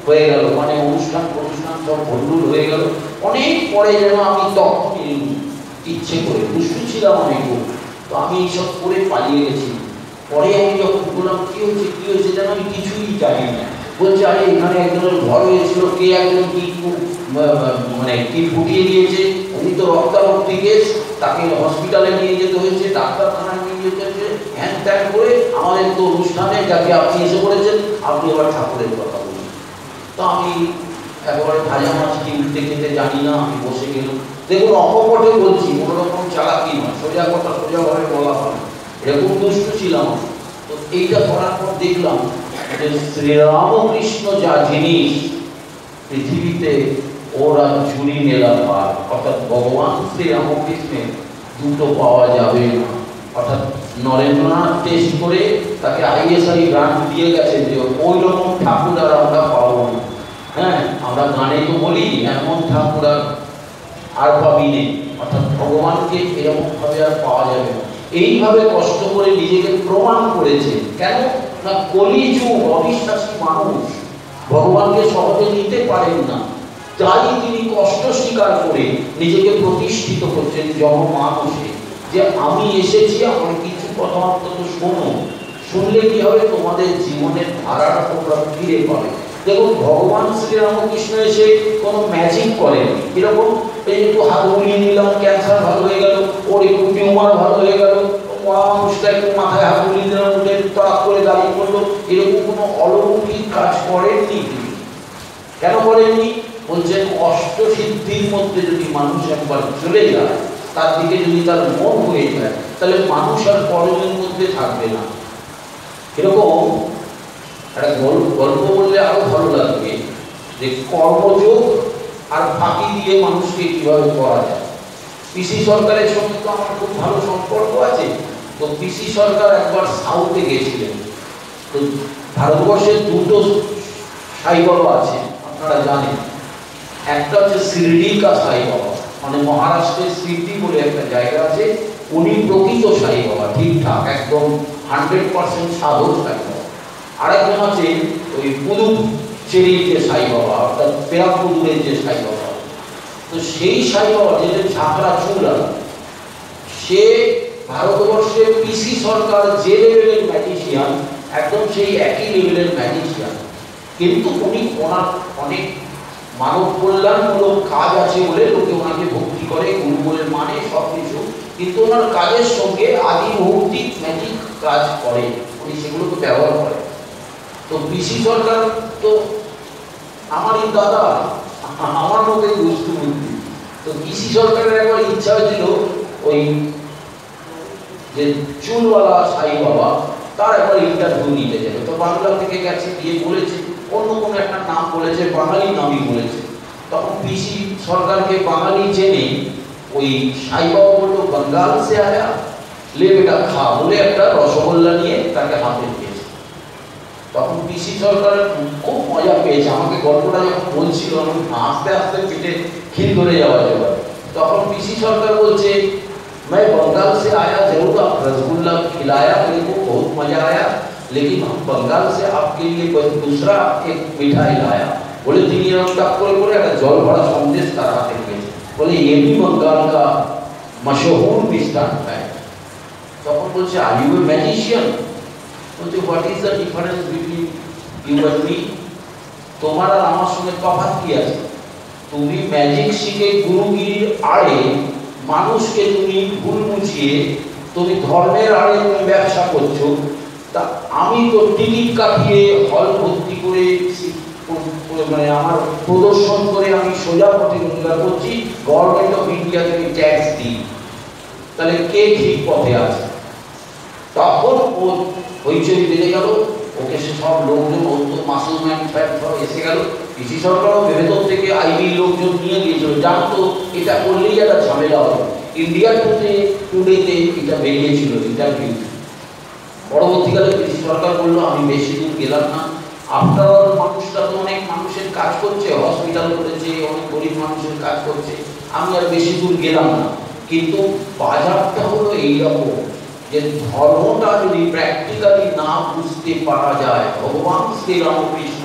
হয়ে গেল, মানে অনুষ্ঠান সব ভণ্ডুল হয়ে গেল। অনেক পরে যেন আমি তখন ইচ্ছে করে, দুষ্টু ছিলাম অনেক, তো আমি এইসব করে পালিয়ে গেছি। পরে আমি যখন বললাম কি হয়েছে যেন আমি কিছুই জানি না। বলছে আরে এখানে একজনের ঘর হয়েছিল, কে একজন কি মানে কি ফুটিয়ে দিয়েছে, উনি তো রক্তারক্তি কেস, তাকে হসপিটালে নিয়ে যেতে হয়েছে, ডাক্তারখানায় নিয়ে যেতে হয়েছে, হ্যান ত্যান করে আমাদের তো অনুষ্ঠানে যাকে আপনি এসে পড়েছেন, আপনি এবার ঠাকুরের কথা বলুন। তো আমি একেবারে ভাজা মাছ কি উঠতে খেতে জানি না, আমি বসে গেলাম। দেখুন, অকপটে বলছি, কোনো রকম চালাকি নয়, সোজা কথা সোজাভাবে বলা হয়, এরকম দুষ্টু ছিলাম। তো এইটা করার পর দেখলাম যে শ্রীরামকৃষ্ণ যা জিনিস পৃথিবীতে ওরা চুরি মেলা পার, অর্থাৎ ভগবান শ্রীরামকৃষ্ণের দুটো পাওয়া যাবে না। অর্থাৎ নরেন্দ্রনাথ টেস্ট করে তাকে ISI গ্রান্ট দিয়ে গেছে যে ওই রকম ঠাকুর আর আমরা পাবো না। হ্যাঁ, আমরা গানে তো বলি এমন ঠাকুর আর পাবি নেই, অর্থাৎ ভগবানকে এরকম ভাবে আর পাওয়া যাবে না। এইভাবে কষ্ট করে নিজেকে প্রমাণ করেছে। কেন না, কলিযুগ অবিশ্বাসী মানুষ ভগবানকে সহজে নিতে পারেন না, তাই তিনি কষ্ট স্বীকার করে নিজেকে প্রতিষ্ঠিত করছেন জনমানুষে, যে আমি এসেছি, আমার কিছু কথা অন্তত শোনো, শুনলে কি হবে, তোমাদের জীবনের ধারাটা তোমরা ফিরে পাবে। দেখুন, ভগবান শ্রীরামকৃষ্ণ এসে কোনো ম্যাজিক করেন, এরকম এই একটু হাত বুলিয়ে নিলাম, ক্যান্সার ভালো হয়ে গেল, ওর একটু টিউমার ভালো হয়ে গেল, মানুষটা একটু মাথায় হাত বুলিয়ে দিলাম, উঠে তাড়া করে দাঁড়িয়ে পড়লো, এরকম কোনো অলৌকিক কেন করেননি? বলছেন অষ্টসিদ্ধির মধ্যে যদি মানুষ একবার চলে যায়, তার দিকে যদি তার মন হয়ে যায়, তাহলে মানুষ আর কর্মের মধ্যে থাকবে না। এরকম একটা গল্প বললে আরো ভালো লাগবে, যে কর্মযোগ আর ফাঁকি দিয়ে মানুষকে কিভাবে করা যায়। পিসি সরকারের সঙ্গে তো আমার খুব ভালো সম্পর্ক আছে। তো পিসি সরকার একবার সাউথে গেছিলেন। তো ভারতবর্ষের দুটো সাই বাবা আছে, আপনারা জানেন। একটা হচ্ছে শিরডি কা সাই বাবা, মানে মহারাষ্ট্রের শিরডি বলে একটা জায়গা আছে, উনি প্রকৃত সাই বাবা, ঠিকঠাক একদম 100% সাধক সাই বাবা। আরেকজন আছে ওই পুদুচেরির যে সাই বাবা, অর্থাৎ পেরাপুদুরের যে সাই বাবা। তো সেই সাই বাবা যে ঝাঁকড়া চুলা, সে ভারতবর্ষের পিসি সরকার যে লেভেলের ম্যাজিশিয়ান, একদম সেই একই লেভেলের ম্যাজিশিয়ান। কিন্তু উনি ওনার অনেক মানব কল্যাণমূলক কাজ আছে বলে লোকে ওনাকে ভক্তি করে, গুরু বলে মানে সব কিছু। কিন্তু ওনার কাজের সঙ্গে আদি ভৌতিক ম্যাজিক কাজ করে, উনি সেগুলোকে ব্যবহার করে। তো পিসি সরকার তো আমারই দাদা, আমার মধ্যে দুষ্টু বুদ্ধি। তো পিসি সরকারের একবার ইচ্ছা হয়েছিল ওই যে চুলওয়ালা সাই বাবা, তার একবার ইন্টারভিউ নিতে যাবে। তো বাংলা থেকে গেছে, গিয়ে বলেছে অন্য কোনো একটা নাম বলেছে, বাঙালি নামই বলেছে। তখন পিসি সরকারকে বাঙালি জেনে ওই সাই বাবা বললো, বঙ্গাল সে আয়া, লে বেটা খা, বলে একটা রসগোল্লা নিয়ে তাকে হাতে দিয়েছে। তখন পিসি সরকার খুব মজা পেয়েছে। আমাকে গল্পটা যখন বলছিল, আমি আস্তে আস্তে পিঠে খিল ধরে যাওয়া যাবে। তখন পিসি সরকার বলছে, मैं बंगाल से आया, जरूर आप रसगुल्ला खिलाया, मेरे को बहुत मजा आया, लेकिन हम बंगाल से आपके लिए दूसरा एक मिठाई लाया। बोले তিনি একটা করে একটা জল ভরা সন্দেশ তার হাতে দিয়েছে, বলে ये भी बंगाल का मशहूर मिष्टान है। তখন বলছে, আর ইউ এ ম্যাজিশিয়ান? বলছে, what is the difference between you and me? তোমার আর আমার সঙ্গে তফাৎ কি আছে? তুমি ম্যাজিক শিখে গুরুগিরির আড়ে মানুষকে তুমি ভুল বুঝিয়ে তুমি ধর্মের আড়ে তুমি ব্যবসা করছো। তা আমি তো টিকিট কাটিয়ে হল ভর্তি করে মানে আমার প্রদর্শন করে আমি সোজা পথে রোজগার করছি, গভর্নমেন্ট অফ ইন্ডিয়া থেকে ট্যাক্স দিই, তাহলে কে ঠিক পথে আছে? তখন ও হইচই বেড়ে গেল, ওকে সে সব লোকজন অন্ত মাসুলম্যান সব এসে গেল। পিসি সরকারও ভেতর থেকে আইবির লোকজন নিয়ে গিয়েছিল, জানতো এটা করলেই একটা ঝামেলা হবে। ইন্ডিয়া টুডেতে এটা বেরিয়েছিল ইন্টারভিউ। পরবর্তীকালে পিসি সরকার বললো, আমি বেশি দূর গেলাম না, আফটার অল মানুষটা তো অনেক মানুষের কাজ করছে, হসপিটাল করেছে, অনেক গরিব মানুষের কাজ করছে, আমি আর বেশি দূর গেলাম না। কিন্তু বাজারটা হলো এইরকম যে ধর্মটা যদি প্র্যাকটিক্যালি না বুঝতে পারা যায়, ভগবান শ্রীরামকৃষ্ণ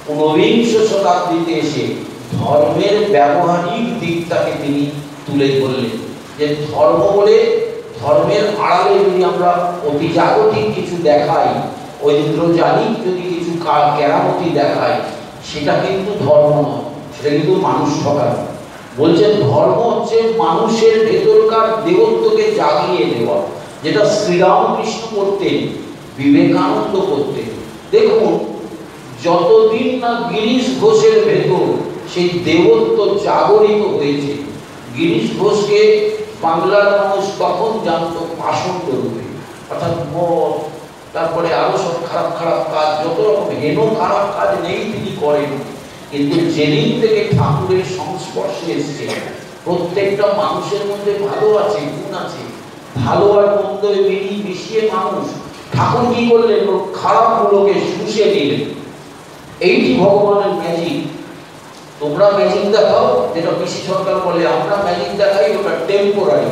19বিংশ শতাব্দীতে এসে ধর্মের ব্যবহারিক দিকটাকে তিনি তুলে ধরলেন। যে ধর্ম বলে ধর্মের আড়ালে যদি আমরা অতি জাগতিক কিছু দেখাই, ঐন্দ্রজালিক যদি কিছু কেরামতি দেখাই, সেটা কিন্তু ধর্ম নয়, সেটা কিন্তু মানুষ ঠকানো। বলছেন ধর্ম হচ্ছে মানুষের ভেতরকার দেবত্বকে জাগিয়ে দেওয়া, যেটা শ্রীরামকৃষ্ণ করতেন, বিবেকানন্দ করতেন। দেখুন, যতদিন না গিরিশ ঘোষের ভেতর সেই দেবত্ব জাগরিত হয়েছে, গিরিশ ঘোষকে বাংলার মানুষ তখন জানতো পাষণ্ড রূপে, অর্থাৎ মদ, তারপরে আরো সব খারাপ খারাপ কাজ, যত রকম হেন খারাপ কাজ নেই তিনি করেন। কিন্তু যেদিন থেকে ঠাকুরের সংস্পর্শে এসছে, প্রত্যেকটা মানুষের মধ্যে ভালো আছে, গুণ আছে, ভালো আর মন্দ মিশিয়ে মানুষ। ঠাকুর কি করলেন? খারাপ গুলোকে শুষে দিলেন। এইটি ভগবানের ম্যাজিক। তোমরা ম্যাজিক দেখাও, যেটা পিসি সরকার বলে আমরা ম্যাজিক দেখাই, ওটা টেম্পোরারি।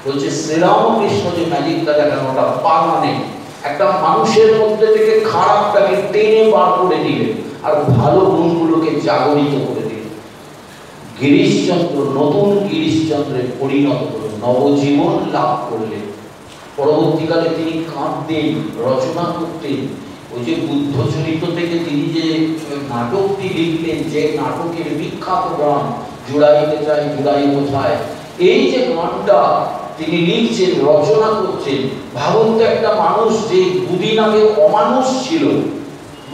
বলছে শ্রীরামকৃষ্ণ যে ম্যাজিকটা দেখানো, ওটা পার্মানেন্ট। একটা মানুষের মধ্যে থেকে খারাপটাকে টেনে বার করে দিলেন আর ভালো গুণগুলোকে জাগরিত করে দিলেন। গিরিশচন্দ্র নতুন গিরিশচন্দ্রে পরিণত হলেন, নবজীবন লাভ করলেন। পরবর্তীকালে তিনি কাঁদতেন, রচনা করতেন। ওই যে বুদ্ধ চরিত্র থেকে তিনি যে নাটকটি লিখলেন, যে নাটকের বিখ্যাত গান জুড়াইতে চাই জুড়াই কোথায়, এই যে গানটা তিনি লিখছেন, রচনা করছেন। ভাবুন তো, একটা মানুষ যে দুদিন আগে অমানুষ ছিল,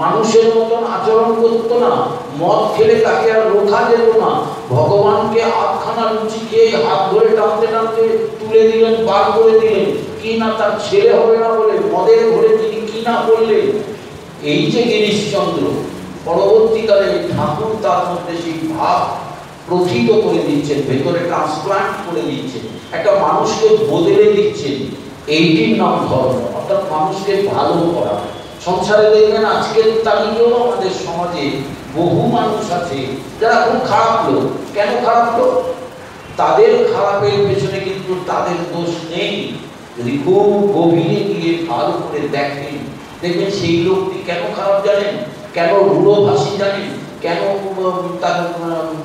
মানুষের মতন আচরণ করতো না, মদ খেলে তাকে আর রোখা যেত না। ভগবানকে আধখানা লুচি খেয়ে হাত ধরে টানতে টানতে তুলে দিলেন, বার করে দিলেন, কি না তার ছেলে হবে না বলে মদের ঘরে তিনি কি না করলেন। এই যে গিরিশচন্দ্র, পরবর্তীকালে ঠাকুর তার মধ্যে সেই ভাব প্রথিত করে দিচ্ছেন, ভেতরে ট্রান্সপ্লান্ট করে দিচ্ছেন, একটা মানুষকে বদলে দিচ্ছেন। এইটির নাম ধর্ম, অর্থাৎ মানুষকে ভালো করা। সংসারে দেখবেন আজকের তারিখেও আমাদের সমাজে বহু মানুষ আছে যারা খুব খারাপ লোক। কেন খারাপ লোক? তাদের খারাপের পেছনে কিন্তু তাদের দোষ নেই। যদি খুব গভীরে গিয়ে ভালো করে দেখেন, দেখবেন সেই লোকটি কেন খারাপ জানেন, কেন রূঢ়ভাষী জানেন, কেন তার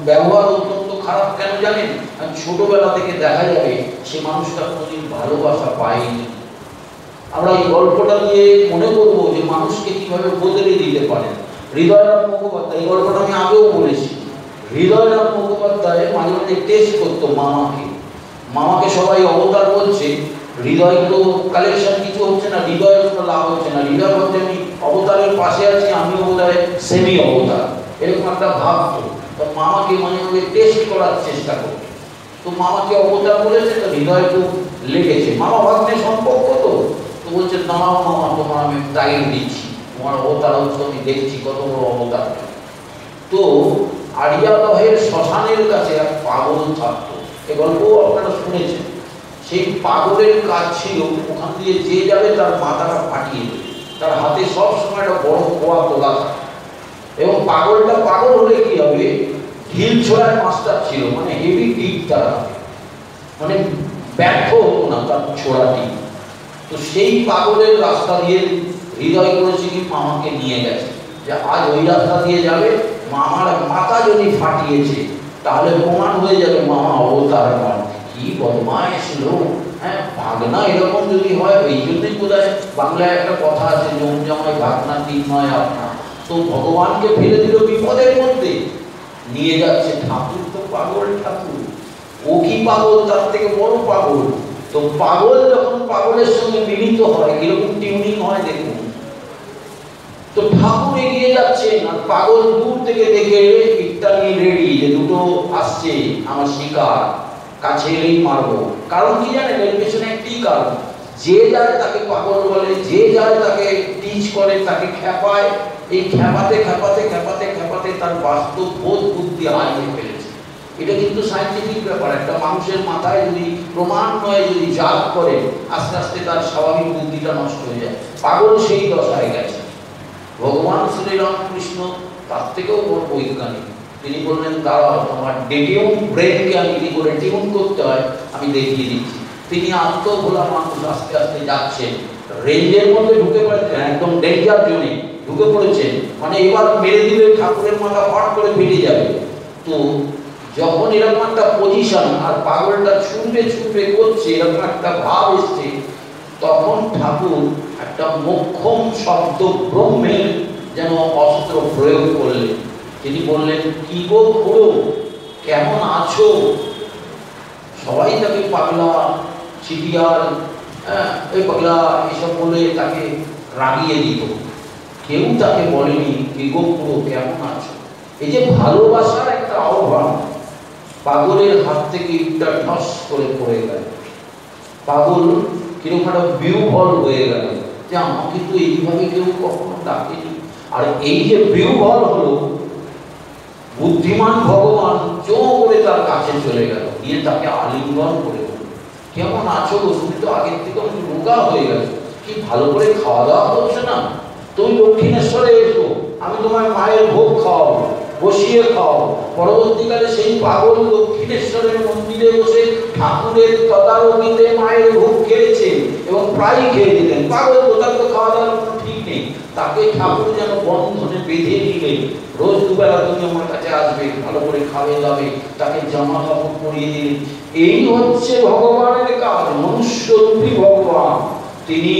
ব্যবহার অত্যন্ত খারাপ কেন জানেন। আর ছোটবেলা থেকে দেখা যাবে সে মানুষটা কোনোদিন ভালোবাসা পায়নি। আমরা এই গল্পটা দিয়ে মনে করবো যে মানুষকে কিভাবে বদলে দিতে পারেন। হৃদয়নাথ মুখোপাধ্যায়, এই গল্পটা আমি আগেও বলেছি। হৃদয়নাথ মুখোপাধ্যায় মাঝে মাঝে টেস্ট করতো মামাকে। মামাকে সবাই অবতার বলছে, হৃদয় তো কালেকশন কিছু হচ্ছে না, হৃদয়ের কোনো লাভ হচ্ছে না। হৃদয় বলছে আমি অবতারের পাশে আছি, আমিও বোধহয় সেমি অবতার, এরকম একটা ভাবতো। তো মামাকে মাঝে মাঝে টেস্ট করার চেষ্টা করতো। তো মামাকে অবতার বলেছে, তো হৃদয় তো লেগেছে। মামা ভাগ্নে সম্পর্ক তো বলছে, দাঁড়াও মামা, তোমার আমি টাইম দিচ্ছি, তোমার অবতার হচ্ছে আমি দেখছি কত বড় অবতার। তো আড়িয়াদহের শ্মশানের কাছে এক পাগল থাকতো, এ গল্পও আপনারা শুনেছেন। সেই পাগলের কাজ ছিল ওখান দিয়ে যে যাবে তার মাথাটা ফাটিয়ে দেবে, তার হাতে সব সময় একটা বড় কোয়া তোলা থাকে। এবং পাগলটা পাগল হলে কি হবে, ঢিল ছোড়ার মাস্টার ছিল, মানে হেভি ডিপ তার হাতে, মানে ব্যর্থ হতো না তার ছোড়াটি। তো সেই পাগলের রাস্তা দিয়ে হৃদয় করেছে কি মামাকে নিয়ে গেছে, যে আজ ওই রাস্তা দিয়ে যাবে, মামার মাথা যদি ফাটিয়েছে তাহলে প্রমাণ হয়ে যাবে মামা অবতার নয়। কি বদমাইশ লোক, হ্যাঁ ভাগনা এরকম যদি হয়। এই জন্যই বোধহয় বাংলায় একটা কথা আছে, জম জামাই ভাগনা তিন নয় আপনা। তো ভগবানকে ফেলে দিল বিপদের মধ্যে, নিয়ে যাচ্ছে। ঠাকুর তো পাগল, ঠাকুর ও কি পাগল, তার থেকে বড় পাগল। তো পাগল যখন পাগলের সঙ্গে মিলিত হয় কিরকম টিউনিং হয় দেখুন। তো ঠাকুর এগিয়ে যাচ্ছেন আর পাগল দূর থেকে দেখে একটা নিয়ে রেডি, যে দুটো আসছে আমার শিকার, কাছে এলেই মারবো। কারণ কি জানেন, এর পেছনে একটি কারণ, যে যায় তাকে পাগল বলে, যে যায় তাকে টিচ করে, তাকে খেপায়। এই খেপাতে খেপাতে খেপাতে খেপাতে তার বাস্তব বোধ বুদ্ধি হারিয়ে ফেলেছে। এটা কিন্তু সায়েন্টিফিক ব্যাপার। একটা মানুষের মাথায় যদি ক্রমান্বয়ে যদি জাগ করে, আস্তে আস্তে তার স্বাভাবিক বুদ্ধিটা নষ্ট হয়ে যায়। পাগল সেই দশায় গেছে। ভগবান শ্রীরামকৃষ্ণ তার থেকেও বড় বৈজ্ঞানিক। তিনি বললেন, দাঁড়াও, তোমার ডেটিউন ব্রেনকে আমি কি করে টিউন করতে হয় আমি দেখিয়ে দিচ্ছি। তিনি আত্মভোলা মানুষ আস্তে আস্তে যাচ্ছেন, রেঞ্জের মধ্যে ঢুকে পড়েছেন, একদম ডেঞ্জার জোনে ঢুকে পড়েছেন। মানে এবার মেরে দিলে ঠাকুরের মাথা ফাট করে ফেটে যাবে। তো যখন এরকম একটা পজিশন আর পাগলটা ছুটবে ছুটবে করছে, এরকম একটা ভাব এসছে, তখন ঠাকুর একটা মোক্ষম শব্দ ব্রহ্মের যেন অস্ত্র প্রয়োগ করলেন। তিনি বললেন, কি গো খুড়ো, কেমন আছো? সবাই তাকে পাগলা, চিটিয়ার, ওই পাগলা এসব বলে তাকে রাগিয়ে দিত। কেউ তাকে বলেনি কি গো খুড়ো কেমন আছো। এই যে ভালোবাসার একটা আহ্বান, পাগলের হাত থেকে ইটটা ঠস করে পড়ে গেল। পাগল কিরকম একটা বিহ্বল হয়ে গেল, যে আমাকে তো এইভাবে কেউ কখনো ডাকেনি। আর এই যে বিহ্বল হলো, বুদ্ধিমান ভগবান চো করে তার কাছে চলে গেল, গিয়ে তাকে আলিঙ্গন করে দিল। কেমন আছো গো, তুমি তো আগের থেকে অনেক রোগা হয়ে গেছো, কি ভালো করে খাওয়া দাওয়া করছো না? তুমি দক্ষিণেশ্বরে এসো, আমি তোমার মায়ের ভোগ খাওয়াবো, বসিয়ে খাওয়াবো। পরবর্তীকালে সেই পাগল দক্ষিণেশ্বরের মন্দিরে বসে ঠাকুরের তদারকিতে মায়ের ভোগ খেয়েছেন এবং প্রায় খেয়ে দিলেন। পাগল কোথাও তো খাওয়া দাওয়ার কোনো ঠিক নেই, তাকে ঠাকুর যেন বন্ধনে বেঁধে নিলেন। রোজ দুবেলা তুমি আমার কাছে আসবে, ভালো করে খাবে দাবে, তাকে জামা কাপড় পরিয়ে দিলেন। এই হচ্ছে ভগবানের কাজ। মনুষ্যরূপী ভগবান তিনি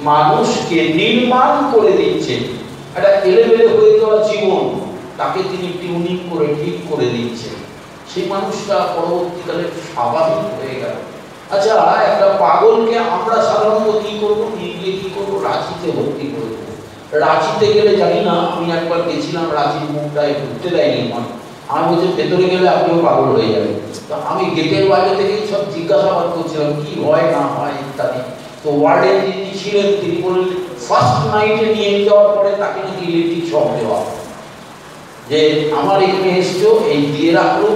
মানুষকে নির্মাণ করে দিচ্ছেন। একটা এলেমেলে হয়ে যাওয়া জীবন, তাকে তিনি টিউনিং করে ঠিক করে দিচ্ছেন। সেই মানুষটা পরবর্তীকালে স্বাভাবিক হয়ে গেল। আচ্ছা, একটা পাগলকে আমরা সাধারণত কি করবো, নিয়ে কি করবো, রাঁচিতে ভর্তি করে দেবো। রাঁচিতে গেলে জানি না, আমি একবার গেছিলাম রাঁচির মুখটায় ঢুকতে দেয়নি আমার, আমি বলছি ভেতরে গেলে আপনিও পাগল হয়ে যাবেন। তো আমি গেটের বাইরে থেকেই সব জিজ্ঞাসাবাদ করছিলাম কি হয় না হয় ইত্যাদি। তো ওয়ার্ডেন যিনি ছিলেন তিনি বললেন ফার্স্ট নাইটে নিয়ে যাওয়ার পরে তাকে নাকি ইলেকট্রিক শক দেওয়া, যে আমার এখানে এসছো এই দিয়ে রাখলো,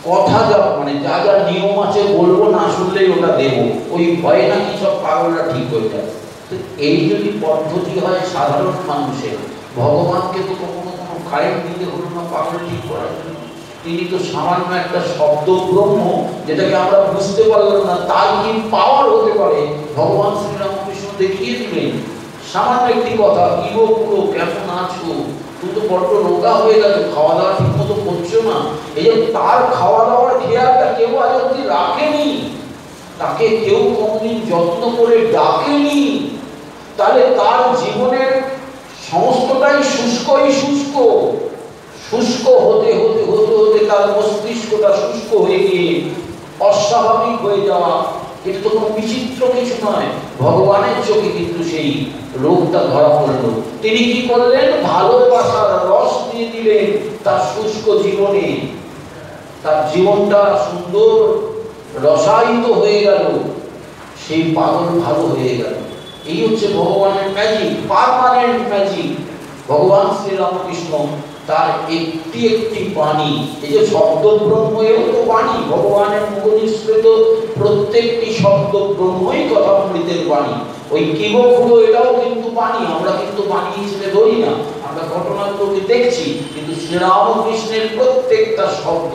কথা যা মানে যা যা নিয়ম আছে বলবো, না শুনলেই ওটা দেবো, ওই ভয়ে নাকি সব পাগলরা ঠিক হয়ে যায়। তো এই যদি পদ্ধতি হয় সাধারণ মানুষের, ভগবানকে তো কখনো কোনো কারেন্ট দিতে হলো না পাগল ঠিক করার জন্য। তিনি তো সামান্য একটা শব্দ ব্রহ্ম, যেটাকে আমরা বুঝতে পারলাম না তার কি পাওয়ার হতে পারে, ভগবান শ্রীরামকৃষ্ণ দেখিয়ে দিলেন। সামান্য একটি কথা, কি গো পুরো কেমন আছো, তুমি তো বড্ড রোগা হয়ে গেছো, খাওয়া দাওয়া ঠিক মতো করছো না। এই যে তার খাওয়া দাওয়ার খেয়ালটা কেউ আজ অব্দি রাখেনি, তাকে কেউ কোনদিন যত্ন করে ডাকেনি, তাহলে তার জীবনের সমস্তটাই শুষ্কই শুষ্ক। শুষ্ক হতে হতে হতে হতে তার মস্তিষ্কটা শুষ্ক হয়ে গিয়ে অস্বাভাবিক হয়ে যাওয়া, এটা তো কোনো বিচিত্র কিছু নয়। ভগবানের চোখে কিন্তু সেই রোগটা ধরা পড়ল। তিনি কি করলেন? ভালোবাসার রস দিয়ে দিলেন তার শুষ্ক জীবনে, তার জীবনটা সুন্দর রসায়িত হয়ে গেল, সেই পাগল ভালো হয়ে গেল। এই হচ্ছে ভগবানের ম্যাজিক, পার্মানেন্ট ম্যাজিক। ভগবান শ্রীরামকৃষ্ণ তার একটি একটি বাণী, এই যে শব্দ ব্রহ্মও তো বাণী, ভগবানের মুখ নিঃসৃত প্রত্যেকটি শব্দ ব্রহ্মই কথামৃতের বাণী। ওই কিবকুলো এটাও কিন্তু বাণী, আমরা কিন্তু বাণী হিসেবে ধরি না, আমরা ঘটনাগুলোকে দেখছি, কিন্তু শ্রীরামকৃষ্ণের প্রত্যেকটা শব্দ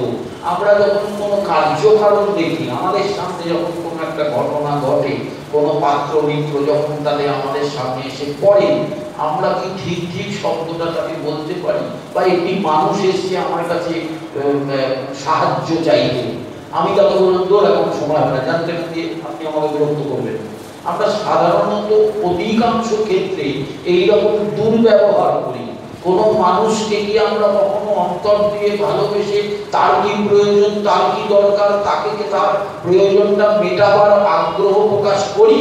আমরা যখন কোনো কার্যকারণ দেখি, আমাদের সামনে যখন কোনো একটা ঘটনা ঘটে, কোনো পাত্র মিত্র যখন তাদের আমাদের সামনে এসে পড়ে, আমরা কি ঠিক ঠিক শব্দটা তাকে বলতে পারি? বা একটি মানুষ এসছে আমার কাছে সাহায্য চাইতে, আমি তাকে বললাম তোর এখন সময় হয় না, জানতে দিয়ে আপনি আমাকে বিরক্ত করবেন। আমরা সাধারণত অধিকাংশ ক্ষেত্রে এইরকম দুর্ব্যবহার করি। কোনো মানুষকে কি আমরা কখনো অন্তর দিয়ে ভালোবেসে তার কি প্রয়োজন, তার কি দরকার, তাকে তার প্রয়োজনটা মেটাবার আগ্রহ প্রকাশ করি?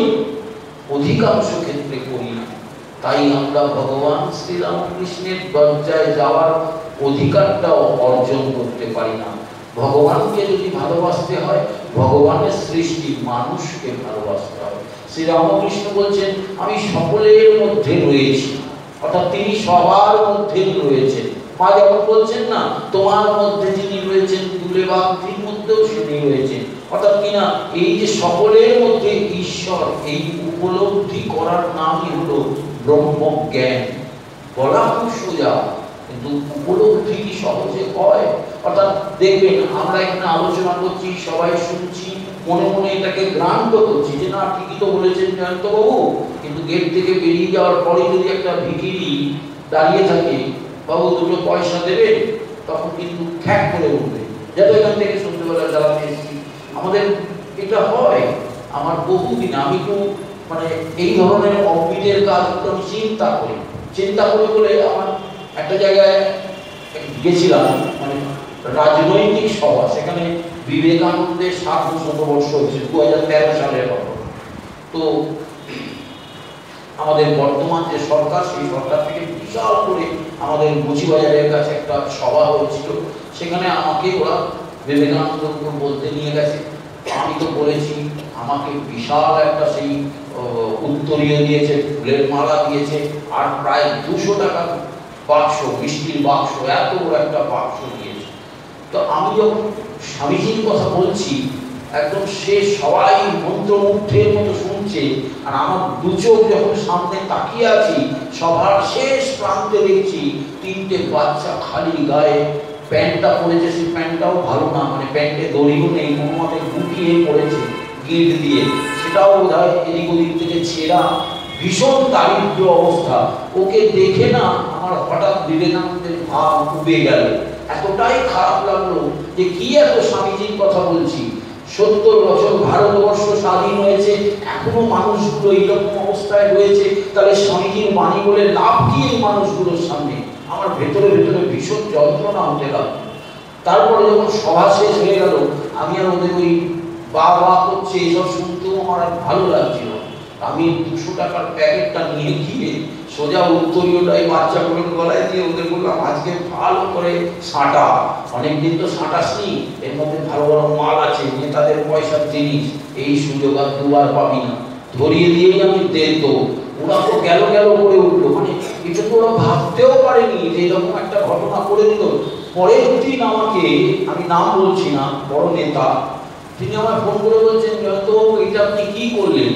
অধিকাংশ ক্ষেত্রে করি না। তাই আমরা ভগবান শ্রীরামকৃষ্ণের দরজায় যাওয়ার অধিকারটাও অর্জন করতে পারি না। ভগবানকে যদি ভালোবাসতে হয়, ভগবানের সৃষ্টি মানুষকে ভালোবাসতে হবে। শ্রীরামকৃষ্ণ বলছেন আমি সকলের মধ্যে রয়েছি, অর্থাৎ তিনি সবার মধ্যে রয়েছেন। মা যেমন বলছেন না, তোমার মধ্যে যিনি রয়েছেন দুলে বাগদির মধ্যেও তিনি রয়েছেন, অর্থাৎ কিনা এই যে সকলের মধ্যে ঈশ্বর, এই উপলব্ধি করার নামই হলো ব্রহ্মজ্ঞান। বলা খুব সোজা, কিন্তু উপলব্ধি কি সহজে হয়? অর্থাৎ দেখবেন আমরা এখানে আলোচনা করছি, সবাই শুনছি, মনে মনে এটাকে গ্রান্ত করছি যে না ঠিকই তো বলেছেন জয়ন্তবাবু, কিন্তু গেট থেকে বেরিয়ে যাওয়ার পরে যদি একটা ভিখিরি দাঁড়িয়ে থাকে, বাবু দুটো পয়সা দেবেন, তখন কিন্তু খ্যাক করে উঠবে, যাতে এখান থেকে সন্ধ্যেবেলা জ্বালাতে এসেছি। আমাদের এটা হয়। আমার বহুদিন আমি তো মানে এই ধরনের অফিসের কাজগুলো আমি চিন্তা করি বলে আমার একটা জায়গায় গেছিলাম, মানে রাজনৈতিক সভা, সেখানে বিবেকানন্দের ৭০০ হয়েছে 2013 সালের কথা। তো আমাদের বর্তমান যে সরকার, সেই সরকার থেকে বিশাল করে আমাদের মুচিবাজারের কাছে একটা সভা হয়েছিল, সেখানে আমাকে ওরা বিবেকানন্দ বলতে নিয়ে গেছে। আমি তো বলেছি, আমাকে বিশাল একটা সেই উত্তরীয় দিয়েছে, ফুলের মালা দিয়েছে, আর প্রায় 200 টাকা বাক্স, মিষ্টির বাক্স, এত বড় একটা বাক্স দিয়েছে। তো আমি যখন স্বামীজির কথা বলছি, একদম সে সবাই মন্ত্রমুগ্ধের মতো শুনছে, আর আমার দু চোখ যখন সামনে তাকিয়ে আছি, সবার শেষ প্রান্তে দেখছি 3টে বাচ্চা খালি গায়ে, প্যান্টটা পরেছে, সেই প্যান্টটাও ভালো না, মানে প্যান্টে দড়িও নেই, কোনোমতে গুটিয়ে পড়েছে গিট দিয়ে, সেটাও বোধহয় এদিক ওদিক থেকে ছেঁড়া, ভীষণ দারিদ্র অবস্থা। ওকে দেখে না আমার হঠাৎ বিবেকানন্দের ভাব উবে গেল, এতটাই খারাপ লাগলো যে কি এত স্বামীজির কথা বলছি। 70 বছর ভারতবর্ষ স্বাধীন হয়েছে, এখনো মানুষগুলো এইরকম অবস্থায় রয়েছে, তাহলে স্বামীজির বাণী বলে লাভ কি এই মানুষগুলোর সামনে? আমার ভেতরে ভেতরে ভীষণ যন্ত্রণা হতে লাগলো। তারপরে যখন সভা শেষ হয়ে গেল, আমি আর ওদের ওই বা করছে এইসব শুনতেও আমার আর ভালো লাগছিল। আমি 200 টাকার প্যাকেটটা নিয়ে গিয়ে সোজা উত্তরীয়টাই বাচ্চাগুলোর গলায় দিয়ে ওদের বললাম আজকে ভালো করে সাঁটা, অনেকদিন তো সাঁটাসনি, এর মধ্যে ভালো ভালো মাল আছে, নেতাদের পয়সার জিনিস, এই সুযোগ আর দুবার পাবি না। ধরিয়ে দিয়েই আমি দেব। ওরা তো গেল গেল করে উঠলো, মানে এটা তো ওরা ভাবতেও পারেনি যে এরকম একটা ঘটনা করে দিল। পরের দিন আমাকে, আমি নাম বলছি না, বড় নেতা, তিনি আমায় ফোন করে বলছেন তো এটা আপনি কি করলেন?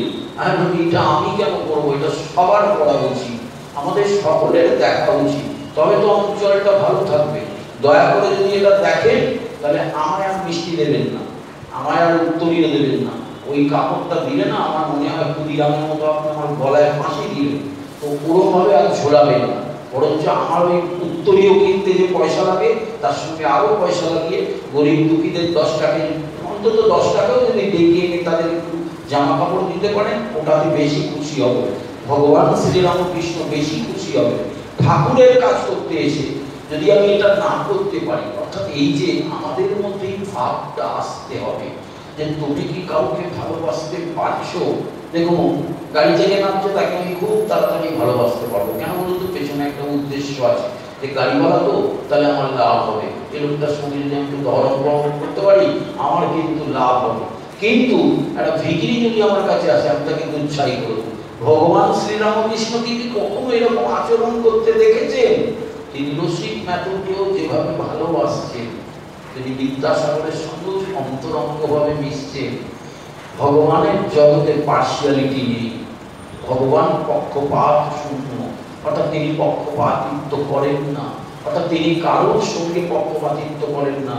এটা আমি কেন করবো, এটা সবার করা উচিত, আমাদের সকলের দেখা উচিত, তবে তো অঞ্চলটা ভালো থাকবে। দয়া করে যদি এটা দেখেন তাহলে আমায় আর মিষ্টি দেবেন না, আমায় আর উত্তরীয় দেবেন না, ওই কাপড়টা দিলে না আমার মনে হয় ক্ষুদিরামের মতো আপনি আমার গলায় ফাঁসি দিলেন, তো পুরোভাবে আর ঝোলাবেন না, বরঞ্চ আমার ওই উত্তরীয় কিনতে যে পয়সা লাগে তার সঙ্গে আরো পয়সা লাগিয়ে গরিব দুঃখীদের 10 টাকা, অন্তত 10 টাকাও যদি দেখিয়ে তাদের একটু জামা কাপড় দিতে পারেন, ওটাতে বেশি খুশি হবে ভগবান শ্রীরামকৃষ্ণ, বেশি খুশি হবে। ঠাকুরের কাজ করতে এসে যদি আমি এটা না করতে পারি, অর্থাৎ এই যে আমাদের মধ্যে ভাবটা আসতে হবে যে তুমি কি কাউকে ভালোবাসতে পারছো। দেখুন, গাড়ি থেকে নামছে তাকে আমি খুব তাড়াতাড়ি ভালোবাসতে পারবো, কেন বলতো? পেছনে একটা উদ্দেশ্য আছে যে গাড়িওয়ালা তো, তাহলে আমার লাভ হবে, এই লোকটার সঙ্গে যদি আমি একটু ধরম করতে পারি আমার কিন্তু লাভ হবে। কিন্তু একটা ভিখিরি যদি আমার কাছে আসে আমি তাকে উৎসাহী করবো। ভগবান শ্রীরামকৃষ্ণ কি কখনো এরকম আচরণ করতে দেখেছেন? তিনি রসিক ম্যাথুকেও যেভাবে ভালোবাসছেন, তিনি বিদ্যাসাগরের সঙ্গে অন্তরঙ্গভাবে মিশছেন। ভগবানের জগতে পার্সিয়ালিটি নেই, ভগবান পক্ষপাত শূন্য, অর্থাৎ তিনি পক্ষপাতিত্ব করেন না, অর্থাৎ তিনি কারোর সঙ্গে পক্ষপাতিত্ব করেন না।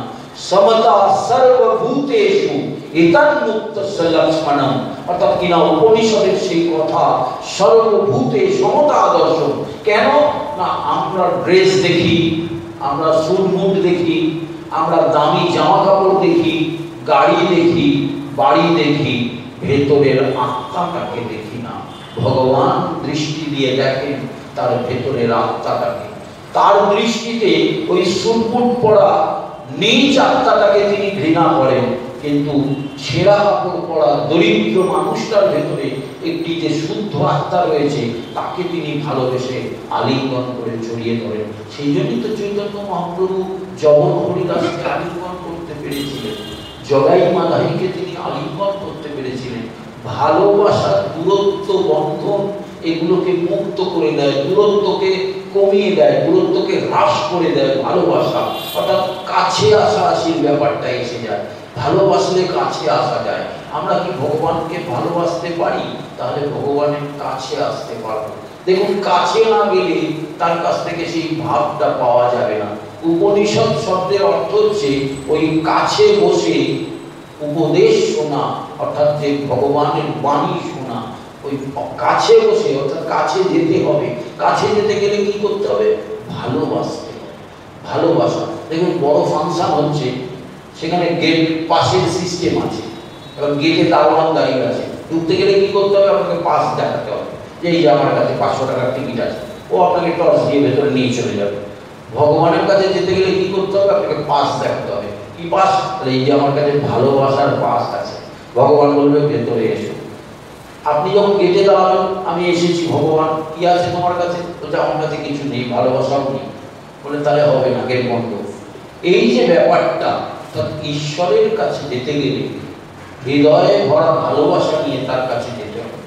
সমতা সর্বভূতেষু এতন্মুক্তস্য লক্ষ্মণম, অর্থাৎ কিনা উপনিষদের সেই কথা, সর্বভূতে সমতা দর্শন। কেন না? আমরা ড্রেস দেখি, আমরা সুটমুট দেখি, আমরা দামি জামা কাপড় দেখি, গাড়ি দেখি, বাড়ি দেখি, ভেতরের আত্মাটাকে দেখি না। ভগবান দৃষ্টি দিয়ে দেখেন তার ভেতরের আত্মাটাকে, তার দৃষ্টিতে ওই সুটমুট পরা নীচ আত্মাটাকে তিনি ঘৃণা করেন, কিন্তু ছেঁড়া কাপড় পরা দরিদ্র মানুষটার ভেতরে একটি যে শুদ্ধ আত্মা রয়েছে তাকে তিনি ভালোবেসে আলিঙ্গন করে জড়িয়ে ধরেন। সেই জন্যই তো চৈতন্য মহাপ্রভু জগন হরিদাসকে আলিঙ্গন করতে পেরেছিলেন, জগাই মাধাইকে তিনি আলিঙ্গন করতে পেরেছিলেন। ভালোবাসা দূরত্ব বন্ধন এগুলোকে মুক্ত করে দেয়, দূরত্বকে কমিয়ে দেয়, দূরত্বকে হ্রাস করে দেয় ভালোবাসা, অর্থাৎ কাছে আসার ব্যাপারটা এসে যায়। ভালোবাসলে কাছে আসা যায়। আমরা কি ভগবানকে ভালোবাসতে পারি? তাহলে ভগবানের কাছে আসতে পারবো। দেখুন, কাছে না গেলে তার কাছ থেকে সেই ভাবটা পাওয়া যাবে না। উপনিষদ শব্দের অর্থ হচ্ছে ওই কাছে বসে উপদেশ শোনা, অর্থাৎ যে ভগবানের বাণী শোনা, ওই কাছে বসে, অর্থাৎ কাছে যেতে হবে। কাছে যেতে গেলে কি করতে হবে? ভালোবাসতে হবে, ভালোবাসা। দেখুন, বড় ফাংশন হচ্ছে, সেখানে গেট পাসের সিস্টেম আছে, এবার গেটে দারোয়ান দাঁড়িয়ে আছে, ঢুকতে গেলে কি করতে হবে? আপনাকে পাস দেখাতে হবে যে এই যে আমার কাছে 500 টাকার টিকিট আছে, ও আপনাকে টর্চ দিয়ে ভেতরে নিয়ে চলে যাবে। ভগবানের কাছে যেতে গেলে কি করতে হবে? আপনাকে পাস দেখাতে হবে। কি পাস? এই যে আমার কাছে ভালোবাসার পাস আছে। ভগবান বলবে ভেতরে এসো। আপনি যখন গেটে দাঁড়াবেন, আমি এসেছি, ভগবান কি আছে তোমার কাছে? বলছে আমার কাছে কিছু নেই, ভালোবাসাও নেই। বলে তাহলে হবে না, গেট বন্ধ। এই যে ব্যাপারটা, ঈশ্বরের কাছে যেতে গেলে হৃদয়ে ভরা ভালোবাসা নিয়ে তার কাছে যেতে হবে।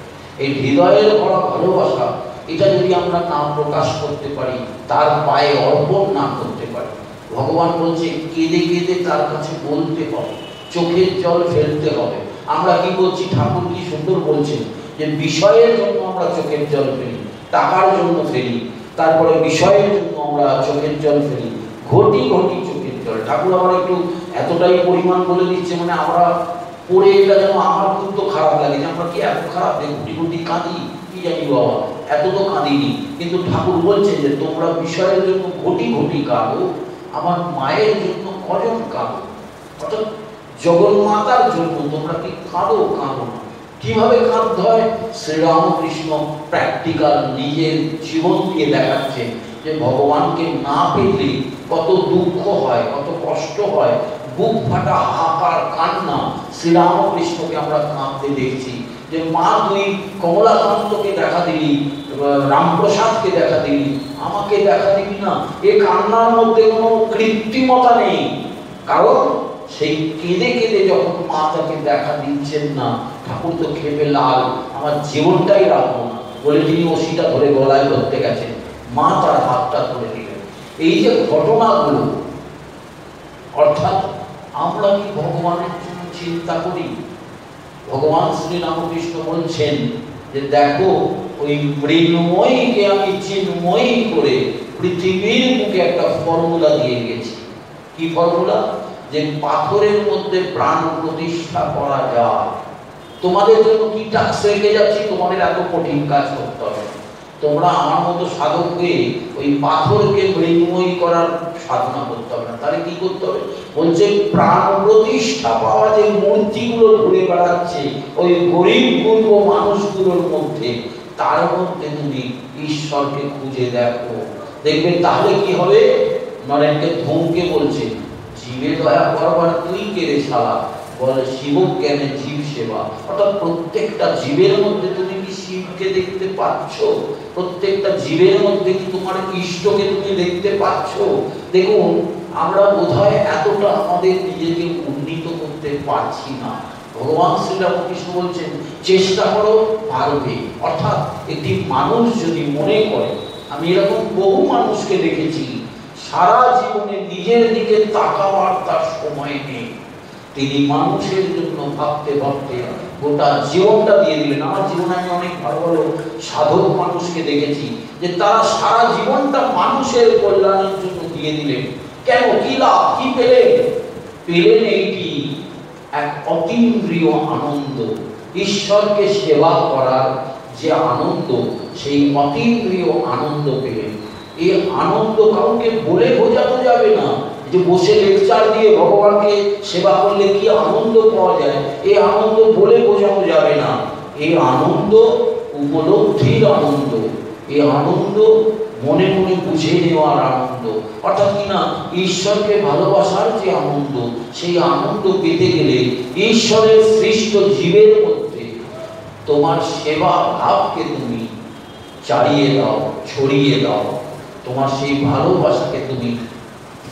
এই হৃদয়ের ভরা ভালোবাসা, এটা যদি আমরা না প্রকাশ করতে পারি, তার পায়ে অর্পণ না করতে পারি, ভগবান বলছে কেঁদে কেঁদে তার কাছে বলতে হবে, চোখের জল ফেলতে হবে। আমরা কি বলছি? ঠাকুর কি সুন্দর বলছেন যে বিষয়ের জন্য আমরা চোখের জল ফেলি, টাকার জন্য ফেলি, তারপরে বিষয়ের জন্য আমরা চোখের জল ফেলি, ঘটি ঘটি চোখের জল। ঠাকুর আবার একটু এতটাই পরিমাণ বলে দিচ্ছে, মানে আমরা পড়ে এটা যেন আমার খুব তো খারাপ লাগে যে আমরা কি এত খারাপ, ঘটি ঘটি কাঁদি, কি জানি বাবা, এত তো কাঁদিনি। কিন্তু ঠাকুর বলছেন যে তোমরা বিষয়ের জন্য ঘটি ঘটি কাঁদো, আমার মায়ের জন্য কজন কাঁদো, অর্থাৎ জগন্মাতার জন্য তোমরা কি কাঁদো? কাঁদো না। কিভাবে কাঁদতে হয়? শ্রীরামকৃষ্ণ প্র্যাকটিক্যাল নিজের জীবন দিয়ে দেখাচ্ছে যে ভগবানকে না পেলে কত দুঃখ হয়, কত কষ্ট হয়, বুক ফাটা হাহাকার কান্না শ্রীরামকৃষ্ণকে আমরা কাঁদতে দেখছি, যে মা তুই কমলাকান্তকে দেখা দিলি, রামপ্রসাদকে দেখা দিলি, আমাকে দেখা দিবি না। এ কান্নার মধ্যে কোনো কৃত্রিমতা নেই, কারণ সেই কেঁদে কেঁদে যখন মা তাকে দেখা দিচ্ছেন না, ঠাকুর তো খেপে লাল, আমার জীবনটাই রাখবো না বলে তিনি ওষিটা ধরে গলায় ধরতে গেছেন, মা তার হাতটা ধরে দিলেন। এই যে ঘটনাগুলো, অর্থাৎ আমরা কি ভগবানের জন্য চিন্তা করি? ভগবান শ্রী রামকৃষ্ণ বলছেন যে দেখো, ওই মৃন্ময়ীকে আমি চিন্ময়ী করে পৃথিবীর মুখে একটা ফর্মুলা দিয়ে গেছি। কি ফর্মুলা? যে পাথরের মধ্যে প্রাণ প্রতিষ্ঠা করা যায়। তোমাদের জন্য কি টাস্ক রেখে যাচ্ছি, তোমাদের এত কঠিন কাজ করতে হবে। তোমরা আমার মতো সাধক হয়ে ওই পাথরকে মৃন্ময়ী করার সাধনা করতে হবে না। তাহলে কি করতে হবে? বলছে প্রাণ প্রতিষ্ঠা পাওয়া যে মূর্তিগুলো ঘুরে বেড়াচ্ছে ওই গরিব গরিব মানুষগুলোর মধ্যে, তার মধ্যে তুমি ঈশ্বরকে খুঁজে দেখো, দেখবে তাহলে কি হবে? নরেনকে ধমকে বলছে, জীবে দয়া করবার তুই কে রে শালা, বলে শিব জ্ঞানে জীব সেবা। অর্থাৎ প্রত্যেকটা জীবের মধ্যে তুমি কি শিবকে দেখতে পাচ্ছ? প্রত্যেকটা জীবের মধ্যে কি তোমার ইষ্টকে তুমি দেখতে পাচ্ছ? দেখুন, আমরা বোধহয় এতটা আমাদের নিজেকে উন্নীত করতে পারছি না। ভগবান শ্রীরামকৃষ্ণ বলছেন চেষ্টা করো, পারবে। অর্থাৎ একটি মানুষ যদি মনে করে, আমি এরকম বহু মানুষকে দেখেছি সারা জীবনে নিজের দিকে তাকাবার তার সময় নেই, তিনি মানুষের জন্য ভাবতে ভাবতে গোটা জীবনটা দিয়ে দিলেন। আমার জীবনে আমি অনেক ভালো ভালো সাধক মানুষকে দেখেছি যে তারা সারা জীবনটা মানুষের কল্যাণের জন্য দিয়ে দিলেন। কেন? কি লাভ? কি পেলেন? পেলেন এইটি, এক অতীন্দ্রিয় আনন্দ। ঈশ্বরকে সেবা করার যে আনন্দ, সেই অতীন্দ্রিয় আনন্দ পেলেন। এই আনন্দ কাউকে বলে বোঝানো যাবে না যে বসে লেকচার দিয়ে ভগবানকে সেবা করলে কি আনন্দ পাওয়া যায়, এই আনন্দ বলে বোঝানো যাবে না। এই আনন্দ উপলব্ধির আনন্দ, এই আনন্দ মনে মনে বুঝে নেওয়ার আনন্দ। অর্থাৎ কি না, ঈশ্বরকে ভালোবাসার যে আনন্দ, সেই আনন্দ পেতে গেলে ঈশ্বরের সৃষ্ট জীবের মধ্যে তোমার সেবা ভাবকে তুমি চালিয়ে দাও, ছড়িয়ে দাও। তোমার সেই ভালোবাসাকে তুমি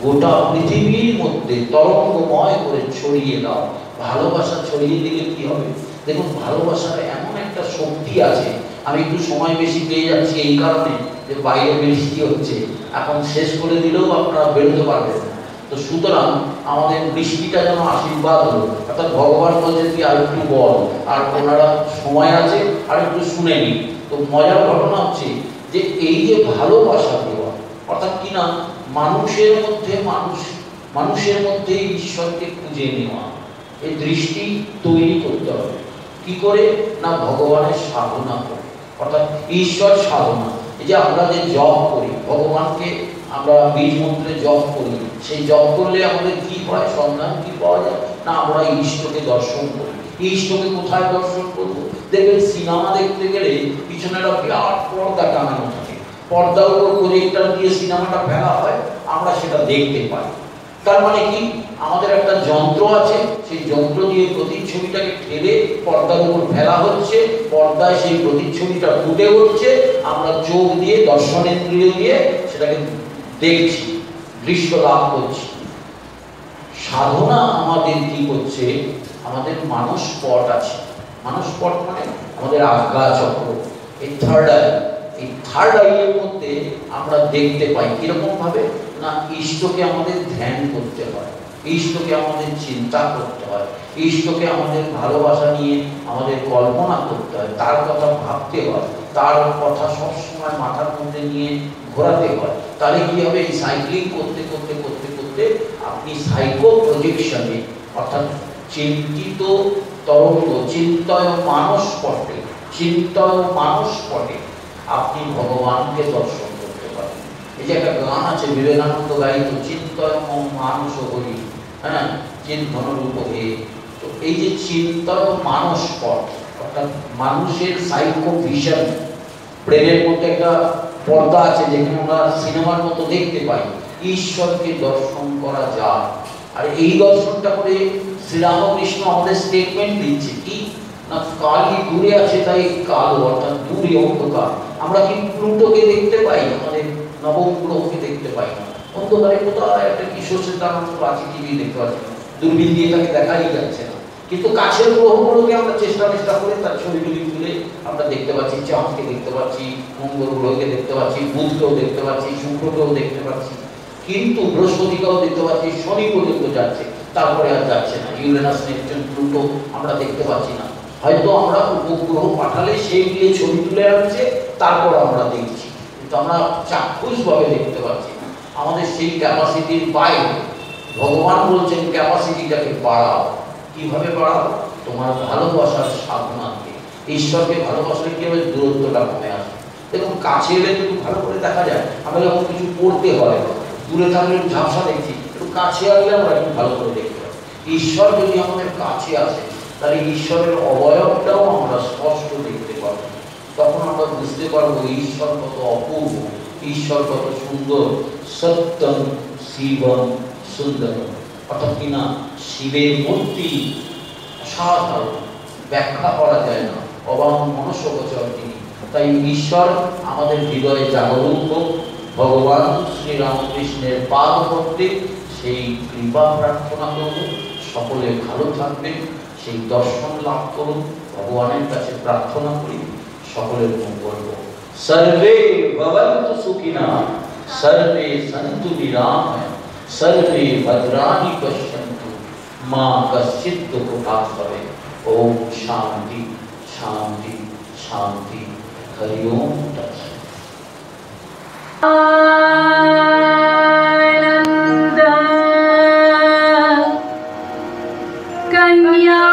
গোটা পৃথিবীর মধ্যে তরঙ্গময় করে ছড়িয়ে দাও। ভালোবাসা ছড়িয়ে দিলে কি হবে? দেখুন, ভালোবাসার এমন একটা শক্তি আছে। আমি একটু সময় বেশি পেয়ে যাচ্ছি এই কারণে যে বাইরে বৃষ্টি হচ্ছে, এখন শেষ করে দিলেও আপনারা বেরোতে পারবেন না। তো সুতরাং আমাদের বৃষ্টিটা যেন আশীর্বাদ হলো, অর্থাৎ ভগবান বলছে তুই আর একটু বল, আর ওনারা সময় আছে আর একটু শুনে নি। তো মজার ঘটনা হচ্ছে যে এই যে ভালোবাসা দেওয়া, অর্থাৎ কি না, মানুষের মধ্যে ঈশ্বরকে খুঁজে নেওয়া, এই দৃষ্টি তৈরি করতে হবে। কি করে? না ভগবানের সাধনা করে, অর্থাৎ ঈশ্বর সাধনা। এই যে আমরা যে জপ করি, ভগবানকে আমরা বীজ মন্ত্রে জপ করি, সেই জপ করলে আমাদের কি হয়? সন্ধান কি পাওয়া যায়? না আমরা ইষ্টকে দর্শন করি। ইষ্টকে কোথায় দর্শন করবো? দেখবেন সিনেমা দেখতে গেলে পিছনে একটা বিরাট পর্দা টাঙানো থাকে, পর্দার উপর প্রজেক্টর দিয়ে সিনেমাটা ফেলা হয়, আমরা সেটা দেখতে পাই। তার মানে কি? আমাদের একটা যন্ত্র আছে, সেই যন্ত্র দিয়ে প্রতিচ্ছবিটাকে ঠেলে পর্দার উপর ফেলা হচ্ছে, পর্দায় সেই প্রতিচ্ছবিটা ফুটে উঠছে, আমরা চোখ দিয়ে দর্শনেন্দ্রিয় দিয়ে সেটাকে দেখছি, দৃশ্য লাভ করছি। সাধনা আমাদের কি করছে? আমাদের মানসপট আছে। মানসপট মানে আমাদের আজ্ঞা চক্র, এই থার্ড আইয়ের মধ্যে আমরা দেখতে পাই কিরকম ভাবে না, ইষ্টকে আমাদের ধ্যান করতে হয়, ইষ্টকে আমাদের চিন্তা করতে হয়, ইষ্টকে আমাদের ভালোবাসা নিয়ে আমাদের কল্পনা করতে হয়, তার কথা ভাবতে হয়, তার কথা সবসময় মাথার মধ্যে নিয়ে ঘোরাতে হয়। তাহলে কি হবে? এই সাইক্লিং করতে করতে করতে করতে আপনি সাইকো প্রজেকশনে, অর্থাৎ চিন্তিত তরঙ্গ, চিন্তয় মানসপটে আপনি ভগবানকে দর্শন করতে পারেন। এই যে একটা গান আছে বিবেকানন্দ গাইত, চিন্তয় মানস হরি, হ্যাঁ, চিন্তন রূপ হে। তো এই যে চিন্তয় মানসপট, অর্থাৎ মানুষের সাইকো ভিশন, ব্রেনের মধ্যে একটা পর্দা আছে যেখানে আমরা সিনেমার মতো দেখতে পাই, ঈশ্বরকে দর্শন করা যায়। আর এই দর্শনটা করে শ্রীরামকৃষ্ণ আমাদের স্টেটমেন্ট দিচ্ছে কি না, কালই দূরে আছে, তাই কাল অর্থাৎ দূরে অন্ধকার। আমরা কি প্লুটোকে দেখতে পাই, আমাদের নবম গ্রহকে দেখতে পাই না, অন্ধকারে কোথায় একটা কিশোর সিদ্ধান্ত প্রাচী টিভি দেখতে পাচ্ছি না, দূরবীন দিয়ে তাকে দেখাই যাচ্ছে না। কিন্তু কাছের গ্রহগুলোকে আমরা চেষ্টা করে তার ছবি টবি তুলে আমরা দেখতে পাচ্ছি, চাঁদকে দেখতে পাচ্ছি, মঙ্গল গ্রহকে দেখতে পাচ্ছি, বুধকেও দেখতে পাচ্ছি, শুক্রকেও দেখতে পাচ্ছি, কিন্তু বৃহস্পতিকেও দেখতে পাচ্ছি, শনি পর্যন্ত যাচ্ছে, তারপরে আর যাচ্ছে না। ইউরেনাস, নেপচুন, প্লুটো আমরা দেখতে পাচ্ছি না। হয়তো আমরা উপগ্রহ পাঠালে সে গিয়ে ছবি তুলে আনছে, তারপর আমরা দেখছি, কিন্তু আমরা চাক্ষুষভাবে দেখতে পাচ্ছি না। আমাদের সেই ক্যাপাসিটির বাইরে ভগবান বলছেন ক্যাপাসিটিটাকে বাড়াও। কিভাবে বাড়াও? তোমার ভালোবাসার সাধনাকে। ঈশ্বরকে ভালোবাসলে কি হবে? দূরত্বটা কমে আসে। দেখুন, কাছে এলে একটু ভালো করে দেখা যায়। আমরা যখন কিছু পড়তে হয়, দূরে থাকলে একটু ঝাপসা দেখছি, একটু কাছে আসলে আমরা একটু ভালো করে দেখতে পাই। ঈশ্বর যদি আমাদের কাছে আসে, তাহলে ঈশ্বরের অবয়বটাও আমরা স্পষ্ট দেখতে পাবো। তখন আমরা বুঝতে পারবো ঈশ্বর কত অপূর্ব, ঈশ্বর কত সুন্দর। সত্যম শিবম সুন্দর, অর্থাৎ কিনা শিবের মূর্তি অসাধারণ, ব্যাখ্যা করা যায় না, অবাক মনস্বগোচর তিনি। তাই ঈশ্বর আমাদের হৃদয়ে জাগরুক হোক। ভগবান শ্রীরামকৃষ্ণের পাদ পড়তে সেই কৃপা প্রার্থনা করব। সকলে ভালো থাকবেন, সেই দর্শন লাভ করুন, ভগবানের কাছে প্রার্থনা করি সকলের মঙ্গল হোক। সর্বে ভবন্তু সুখিনা, সর্বে সন্তু নিরাময়া, সর্বে ভদ্রাণি পশ্যন্তু, মা কশ্চিৎ দুঃখভাগ্ ভবেৎ। ওম শান্তি শান্তি শান্তি। হরি ওম তৎসৎ। कन्या